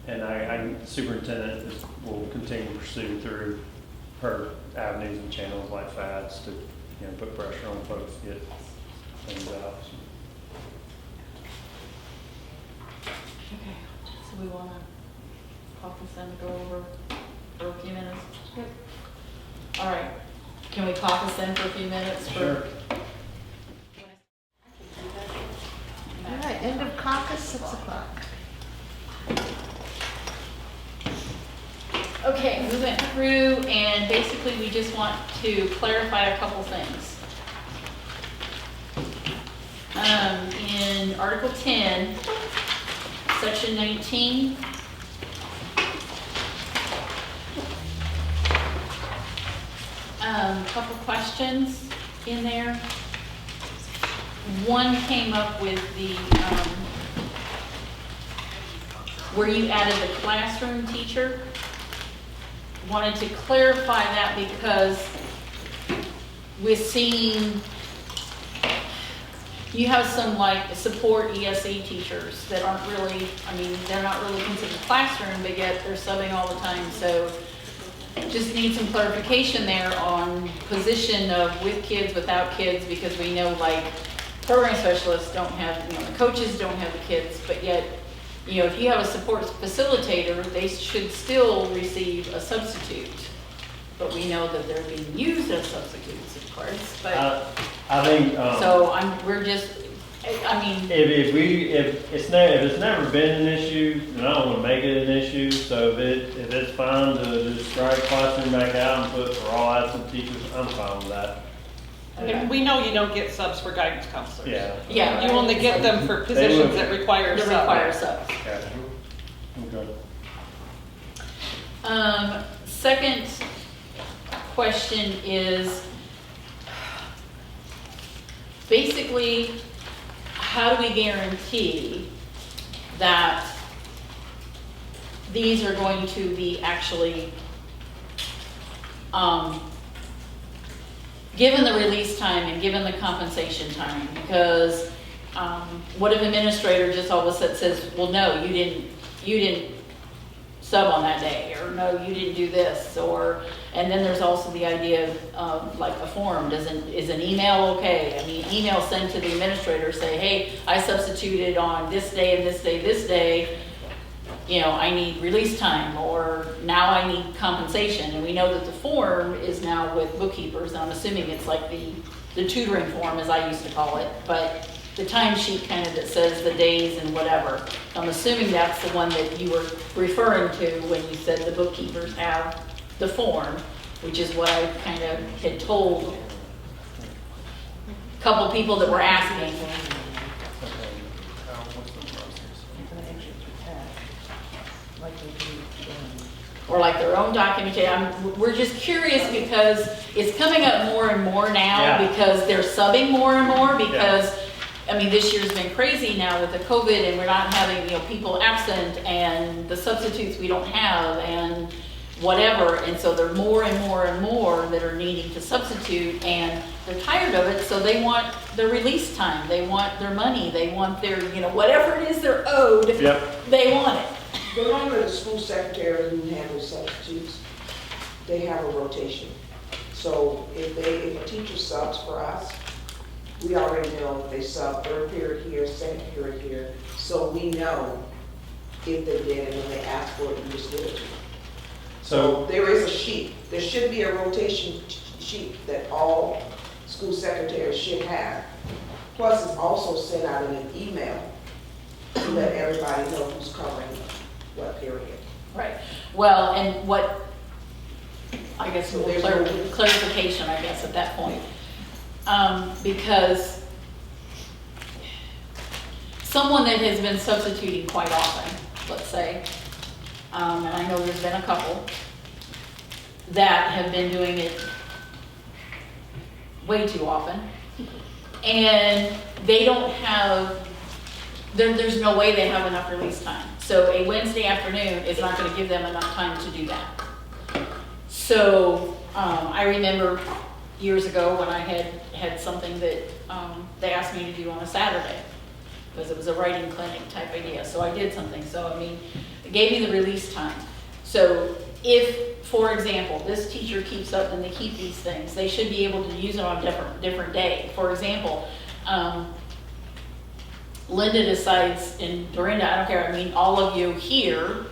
S1: And superintendent will continue to pursue through her avenues and channels like FADS to, you know, put pressure on folks to get things out.
S4: Okay, so we want to caucus and go over for a few minutes?
S2: Yep.
S4: All right, can we caucus in for a few minutes?
S1: Sure.
S3: All right, end of caucus, 6 o'clock.
S4: Okay, we went through and basically we just want to clarify a couple things. In Article 10, Section 19, couple questions in there. One came up with the, where you added the classroom teacher. Wanted to clarify that because we're seeing, you have some like support ESE teachers that aren't really, I mean, they're not really considered classroom, but yet they're subbing all the time. So just need some clarification there on position of with kids, without kids, because we know like program specialists don't have, you know, the coaches don't have the kids, but yet, you know, if you have a support facilitator, they should still receive a substitute. But we know that they're being used as substitutes, of course, but,
S1: I think,
S4: so we're just, I mean,
S1: if it's never been an issue, then I don't want to make it an issue. So if it's fine to just strike classroom back out and put for all absent teachers, I'm fine with that.
S2: And we know you don't get subs for guidance counselors.
S1: Yeah.
S4: yeah.
S2: You only get them for
S1: They
S2: positions
S1: would-
S2: that require
S4: That
S2: sub.
S4: require subs.
S1: Okay.
S4: Second question is, basically, how do we guarantee that these are going to be actually, given the release time and given the compensation time? Because what if an administrator just all of a sudden says, well, no, you didn't sub on that day, or no, you didn't do this, or, and then there's also the idea of like a form, is an email okay? I mean, email sent to the administrator, say, hey, I substituted on this day and this day, this day, you know, I need release time, or now I need compensation. And we know that the form is now with bookkeepers, and I'm assuming it's like the tutoring form, as I used to call it, but the timesheet kind of that says the days and whatever. I'm assuming that's the one that you were referring to when you said the bookkeepers have the form, which is what I kind of had told a couple people that were asking. Or like their own documentation. We're just curious because it's coming up more and more now,
S1: Yeah.
S4: because they're subbing more and more, because I mean, this year's been crazy now with the COVID, and we're not having, you know, people absent, and the substitutes we don't have, and whatever, and so there are more and more and more that are needing to substitute, and they're tired of it, so they want their release time, they want their money, they want their, you know, whatever it is they're owed,
S1: Yep.
S4: they want it.
S7: Remember the school secretary who handles substitutes, they have a rotation. So if a teacher subs for us, we already know if they sub third period here, second period here, so we know if they did, and when they ask for it, you just give it to them.
S1: So,
S7: There is a sheet, there should be a rotation sheet that all school secretaries should have. Plus, it's also sent out in an email to let everybody know who's covering what period.
S4: Right. Well, and what, I guess,
S7: So
S4: more
S7: there's
S4: clarification, I guess, at that point. Because someone that has been substituting quite often, let's say, and I know there's been a couple that have been doing it way too often, and they don't have, there's no way they have enough release time. So a Wednesday afternoon is not gonna give them enough time to do that. So, I remember years ago when I had something that, they asked me to do on a Saturday, because it was a writing clinic type idea, so I did something, so I mean, it gave me the release time. So if, for example, this teacher keeps up and they keep these things, they should be able to use it on a different day. For example, Linda decides, and Dorinda, I don't care, I mean, all of you here,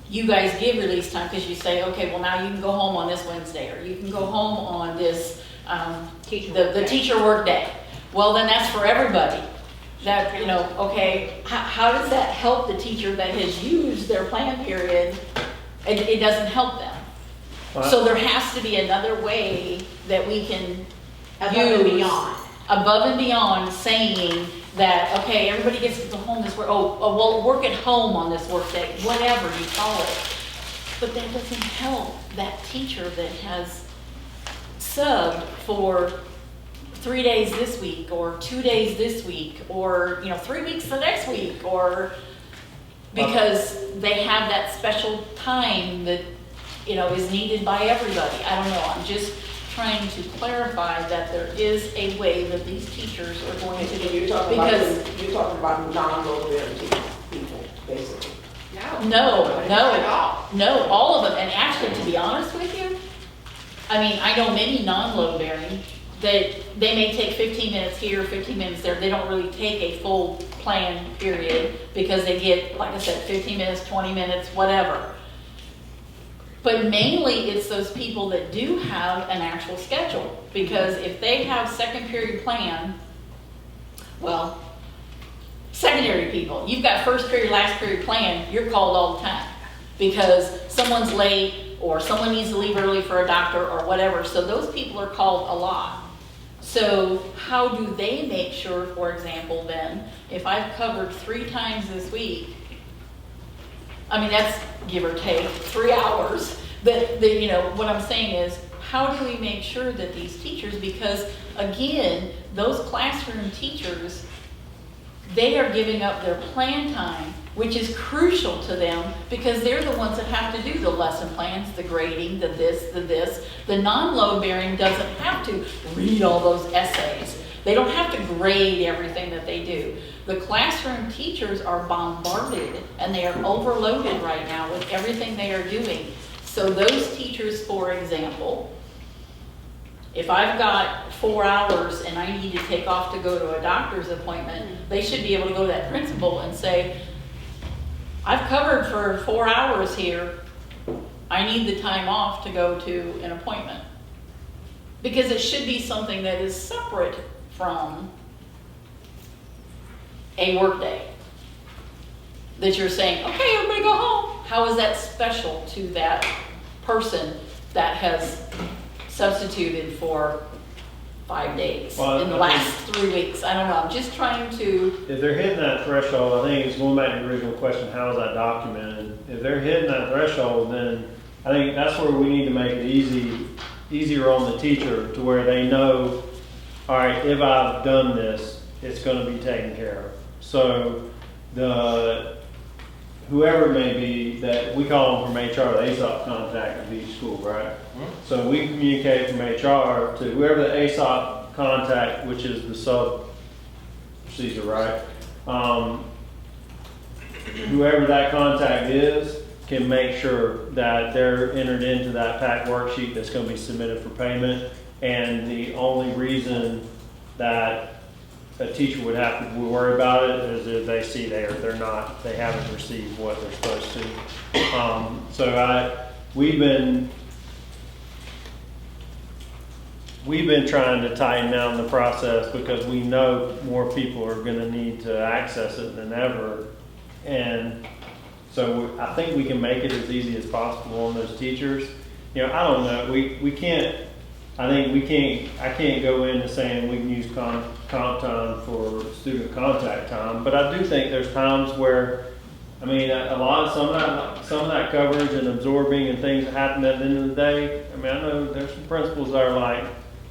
S4: you guys give release time because you say, okay, well now you can go home on this Wednesday, or you can go home on this, the teacher work day. Well, then that's for everybody. That, you know, okay, how does that help the teacher that has used their plan period? It doesn't help them.
S1: Well,
S4: So there has to be another way that we can
S6: Above and
S4: use
S6: beyond.
S4: above and beyond saying that, okay, everybody gets to go home this work, well, work at home on this work day, whatever you call it. But that doesn't help that teacher that has subbed for 3 days this week, or 2 days this week, or, 3 weeks the next week, or because they have that special time that, is needed by everybody. I don't know, I'm just trying to clarify that there is a way that these teachers are going to do.
S7: You're talking about non-local people, basically.
S4: No, all of them. And actually, to be honest with you, I mean, I know many non-load bearing that they may take 15 minutes here, 15 minutes there. They don't really take a full plan period because they get, like I said, 15 minutes, 20 minutes, whatever. But mainly it's those people that do have an actual schedule, because if they have second period plan, well, secondary people, you've got first period, last period plan, you're called all the time because someone's late or someone needs to leave early for a doctor or whatever. So those people are called a lot. So how do they make sure, for example, then, if I've covered 3 times this week, I mean, that's give or take 3 hours, but what I'm saying is, how do we make sure that these teachers, because again, those classroom teachers, they are giving up their plan time, which is crucial to them because they're the ones that have to do the lesson plans, the grading, the this, the this. The non-load bearing doesn't have to read all those essays. They don't have to grade everything that they do. The classroom teachers are bombarded and they are overloaded right now with everything they are doing. So those teachers, for example, if I've got 4 hours and I need to take off to go to a doctor's appointment, they should be able to go to that principal and say, I've covered for 4 hours here. I need the time off to go to an appointment. Because it should be something that is separate from a work day. That you're saying, okay, everybody go home. How is that special to that person that has substituted for 5 days in the last 3 weeks? I don't know, I'm just trying to...
S1: If they're hitting that threshold, I think it's going back to the original question, how is that documented? If they're hitting that threshold, then I think that's where we need to make it easier on the teacher to where they know, all right, if I've done this, it's going to be taken care of. So whoever it may be, that we call them from HR, the ASOP contact of each school, right? So we communicate from HR to whoever the ASOP contact, which is the sub procedure, right? Whoever that contact is can make sure that they're entered into that PAC worksheet that's going to be submitted for payment. And the only reason that a teacher would have to worry about it is if they see they haven't received what they're supposed to. So we've been trying to tighten down the process because we know more people are going to need to access it than ever. And so I think we can make it as easy as possible on those teachers. I don't know, we can't I think I can't go into saying we can use comp time for student contact time, but I do think there's times where, I mean, some of that coverage and absorbing and things that happen at the end of the day. I mean, I know there's some principals that are like,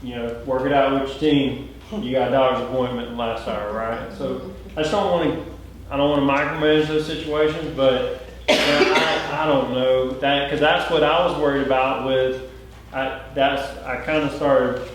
S1: you know, work it out with your team. You got a doctor's appointment in the last hour, right? So I just don't want to micromanage those situations, but you know, I don't know that, because that's what I was worried about with. I kind of started,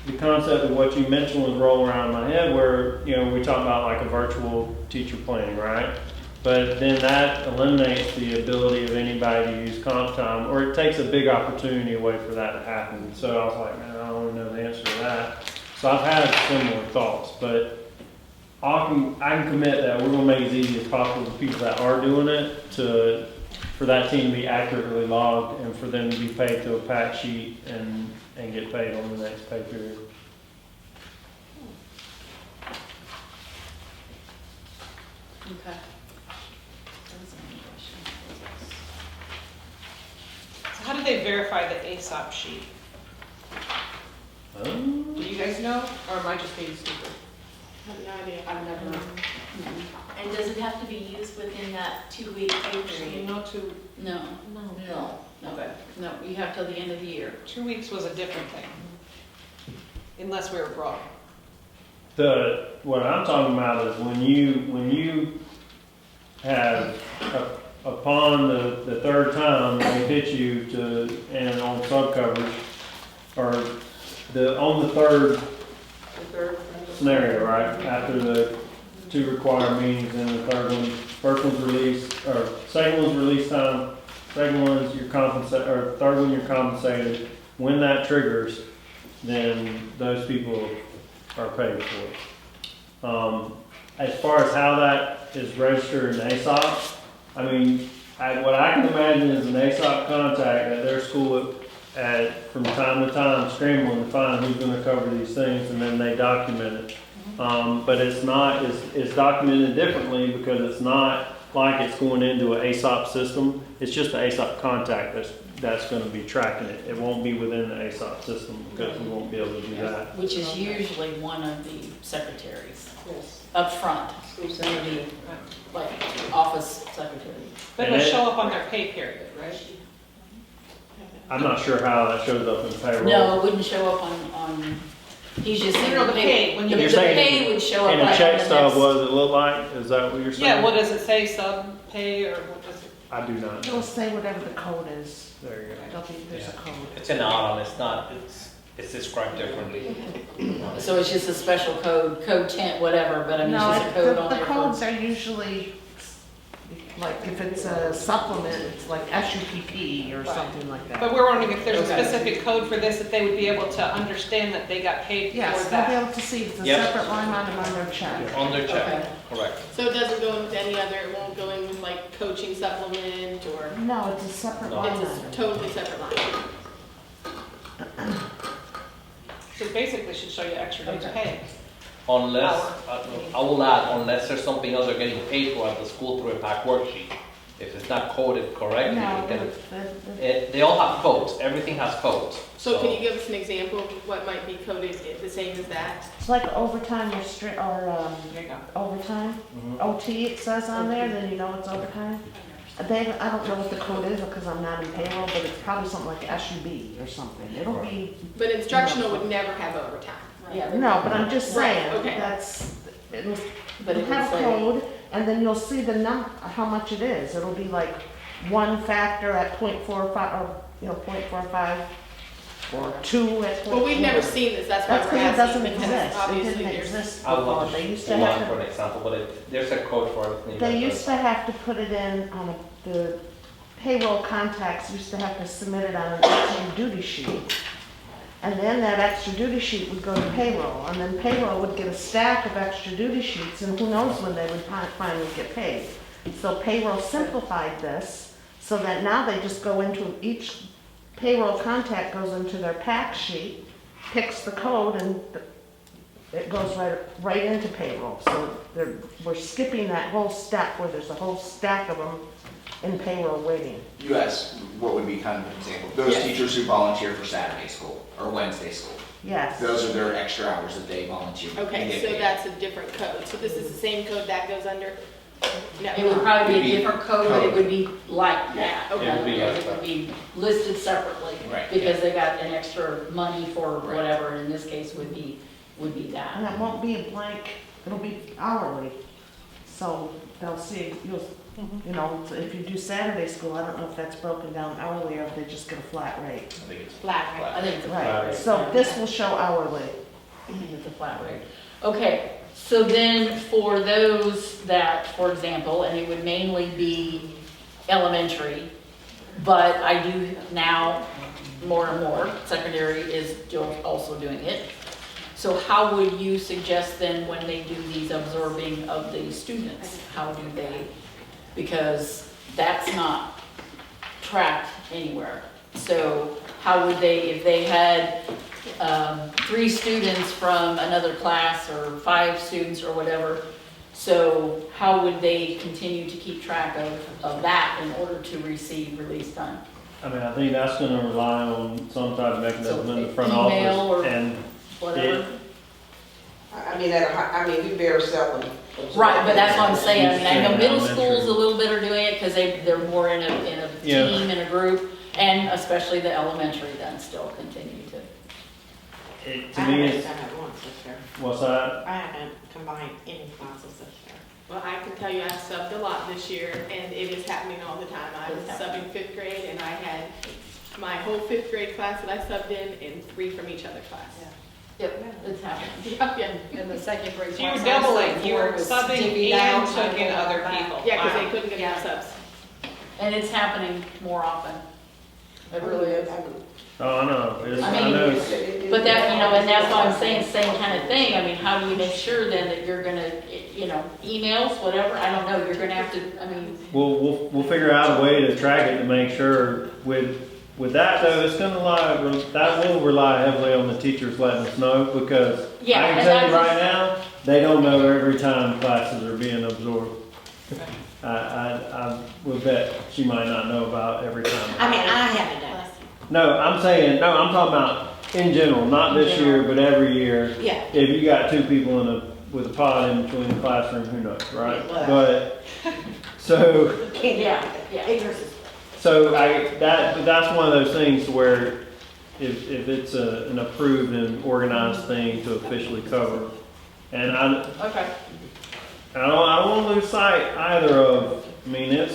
S1: the concept of what you mentioned was rolling around in my head, where, you know, we talk about like a virtual teacher planning, right? But then that eliminates the ability of anybody to use comp time, or it takes a big opportunity away for that to happen. So I was like, man, I don't really know the answer to that. So I've had similar thoughts, but I can commit that we're gonna make it as easy as possible for people that are doing it for that team to be accurately logged and for them to be paid to a pack sheet and get paid on the next pay period.
S4: Okay.
S2: So how do they verify the ASOP sheet? Do you guys know, or am I just being stupid?
S8: I have no idea.
S2: I've never.
S9: And does it have to be used within that 2-week pay period?
S2: No, two.
S4: No, no, no, you have till the end of the year.
S2: 2 weeks was a different thing. Unless we were wrong.
S1: What I'm talking about is when you have upon the third time they hit you and on sub coverage, or on the third scenario, right? After the 2 required meetings, and the first one's release, or second one's release time, second one's your or third one you're compensated. When that triggers, then those people are paid for it. As far as how that is registered in ASOP, I mean, what I can imagine is an ASOP contact at their school from time to time scrambling to find who's going to cover these things, and then they document it. But it's documented differently because it's not like it's going into an ASOP system. It's just an ASOP contact that's going to be tracking it. It won't be within the ASOP system because we won't be able to do that.
S4: Which is usually one of the secretaries
S7: Yes.
S4: up front,
S7: School secretary.
S4: like office secretary.
S2: But
S1: And
S2: it'll
S1: it-
S2: show up on their pay period, right?
S1: I'm not sure how that shows up in payroll.
S4: No, it wouldn't show up on, he's just saying
S2: No,
S4: the
S2: the
S4: pay,
S2: pay, when
S4: the
S2: you
S1: get
S4: the
S1: paid.
S4: pay would show up
S1: And a
S4: right
S1: check
S4: on the
S1: stub,
S4: next.
S1: what does it look like? Is that what you're saying?
S2: Yeah, what does it say, sub pay, or what does it?
S1: I do not
S3: It'll
S1: know.
S3: say whatever the code is.
S1: There you go.
S3: There's a code.
S10: It's an add-on, it's described differently.
S4: So it's just a special code, code 10, whatever, but I mean, it's
S3: No,
S4: just a code on
S3: the
S4: there.
S3: codes are usually, like, if it's a supplement, it's like SUPP or something like that.
S2: But we're wondering if there's a
S4: Okay.
S2: specific code for this, that they would be able to understand that they got paid
S3: Yes,
S2: for
S3: they'll be
S2: that.
S3: able to see it's a
S10: Yes.
S3: separate line item on their check.
S10: On their
S4: Okay.
S10: check, correct.
S8: So it doesn't go in with any other, it won't go in with like coaching supplement or,
S3: No, it's a separate
S10: No.
S3: line
S8: it's
S3: item.
S8: a totally separate line.
S2: So it basically should show you extra days pay.
S10: Unless, I will add, unless there's something else they're getting paid for at the school through a PAC worksheet. If it's not coded correctly,
S3: No,
S10: then
S3: the-
S10: they all have codes, everything has codes.
S8: So can you give us an example of what might be coded the same as that?
S3: it's like overtime or
S2: There you go.
S3: overtime,
S10: Mhm.
S3: OT it says on there, then you know it's overtime. I don't know what the code is because I'm not in payroll, but it's probably something like SUB or something. It'll be,
S8: But instructional would never have overtime.
S4: Yeah,
S3: no, but I'm just
S8: Right,
S3: saying,
S8: okay.
S3: it'll
S4: but it would
S3: have a
S4: say,
S3: code, and then you'll see how much it is. It'll be like one factor at 0.45, or, 0.45, or 2 at 0.4.
S8: Well, we've never seen this, that's why
S3: That's
S8: we're
S3: because it
S8: asking.
S3: doesn't
S8: because
S3: exist. It
S8: obviously
S3: didn't
S8: there's-
S3: exist
S10: I would
S3: before.
S10: love
S3: They
S10: to
S3: used
S10: pull
S3: to
S10: one
S3: have
S10: for
S3: to,
S10: an example, but there's a code for everything.
S3: they
S10: that
S3: used
S10: does-
S3: to have to put it in on the payroll contacts used to have to submit it on an extra duty sheet. And then that extra duty sheet would go to payroll, and then payroll would get a stack of extra duty sheets, and who knows when they would finally get paid. So payroll simplified this, so that now they just go into, each payroll contact goes into their pack sheet, picks the code, and it goes right into payroll. So we're skipping that whole step where there's a whole stack of them in payroll waiting?
S11: You asked what would be kind of an example. Those
S4: Yes.
S11: teachers who volunteer for Saturday school or Wednesday school,
S3: Yes.
S11: those are their extra hours that they volunteer. and
S8: Okay,
S11: get
S8: so
S11: paid.
S8: that's a different code. So this is the same code that goes under? No.
S4: It would probably be a different code, but it would be like that.
S8: Okay.
S10: It would be like
S4: It would be listed separately.
S11: Right.
S4: Because they got an extra money for whatever, in this case would be
S3: And
S4: that.
S3: it won't be a blank, it'll be hourly. So they'll see, you know, so if you do Saturday school, I don't know if that's broken down hourly or if they just get a flat rate.
S11: I think it's
S6: Flat rate.
S4: I think it's a flat
S3: Right,
S4: rate.
S3: so this will show hourly.
S4: I think it's a flat rate. Okay, so then for those that, for example, and it would mainly be elementary, but I do now, more and more, secondary is also doing it. So how would you suggest then when they do these absorbing of the students? How do they, because that's not tracked anywhere. So how would they, if they had 3 students from another class or 5 students or whatever, so how would they continue to keep track of that in order to receive release time?
S1: I mean, I think that's gonna rely on some type of mechanism in the front
S4: Email
S1: office
S4: or
S1: and
S4: Whatever.
S7: I mean, we very seldom.
S4: Right, but that's what I'm saying. I mean, I know middle
S1: Elementary.
S4: schools a little bit are doing it because they're more in a
S1: Yeah.
S4: team, in a group, and especially the elementary then still continue to.
S1: to
S6: I
S1: me,
S6: haven't
S1: it's,
S6: done it once this year.
S1: what's that?
S6: I haven't combined any classes this year.
S8: Well, I can tell you I've subbed a lot this year, and it is happening all the time. I was subbing 5th grade, and I had my whole 5th grade class that I subbed in, and 3 from each other class.
S4: Yep, it's happening.
S8: Yeah,
S2: In the second grade
S12: So you were
S2: class I
S12: doubling,
S2: subbed
S12: you
S2: for
S12: were
S2: was
S12: subbing
S2: divvied
S12: and
S2: out,
S12: took in other
S2: back.
S12: people.
S8: yeah, because they
S12: Wow.
S8: couldn't get
S2: Yeah.
S8: enough subs.
S4: And it's happening more often. It really is.
S1: Oh, I know, it's,
S4: I
S1: I
S4: mean,
S1: know,
S4: But that, and that's why I'm saying, same kind of thing. I mean, how do you make sure then that you're gonna, emails, whatever, I don't know, you're gonna have to, I mean,
S1: we'll figure out a way to track it to make sure with that though, it's gonna that will rely heavily on the teachers letting us know because
S4: Yeah,
S1: I can
S4: and
S1: tell you
S4: that's-
S1: right now, they don't know every time classes are being absorbed. I would bet she might not know about every time.
S6: I mean, I haven't done it.
S1: No, I'm talking about in general, not this year, but every year.
S6: Yeah.
S1: If you got 2 people with a pod in between the classroom, who knows, right?
S6: Yeah,
S1: But, so,
S4: yeah.
S6: Ignorance is
S1: so that's one of those things to where if it's an approved and organized thing to officially cover. And
S4: Okay.
S1: I don't want to lose sight either of, I mean,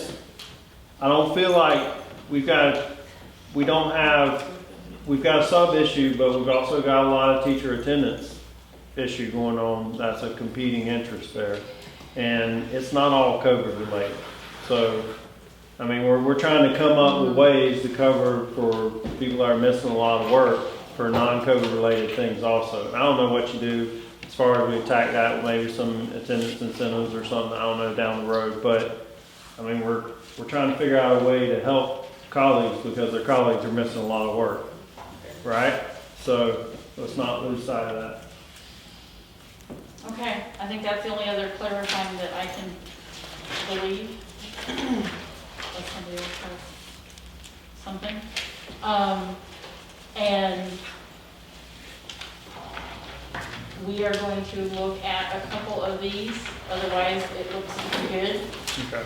S1: I don't feel like we've got a sub issue, but we've also got a lot of teacher attendance issue going on. That's a competing interest there. And it's not all COVID related. So, I mean, we're trying to come up with ways to cover for people that are missing a lot of work for non-COVID related things also. I don't know what you do as far as we attack that, maybe some attendance incentives or something, I don't know, down the road. But, I mean, we're trying to figure out a way to help colleagues because their colleagues are missing a lot of work, right? So let's not lose sight of that.
S4: Okay, I think that's the only other clarifying that I can believe. Unless somebody else has something. And we are going to look at a couple of these, otherwise it looks good.
S1: Okay.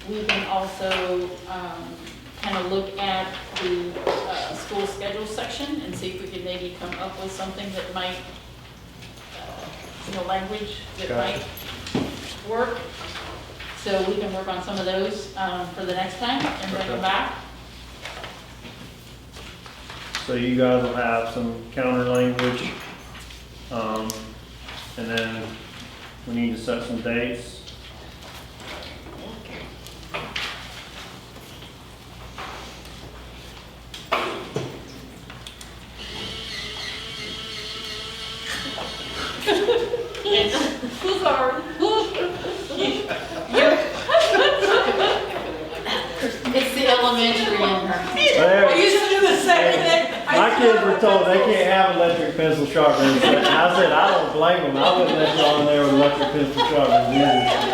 S4: We can also kind of look at the school schedule section and see if we can maybe come up with something that might, language that
S1: Okay.
S4: might work. So we can work on some of those for the next time and bring them
S1: Okay.
S4: back.
S1: So you guys will have some counter language, and then we need to set some dates.
S4: Sorry. It's the elementary in her.
S1: There-
S4: used to do the same thing.
S1: My kids were told they can't have electric pencil sharpeners. I said, I don't blame them. I wouldn't let y'all in there with electric pencil sharpeners either.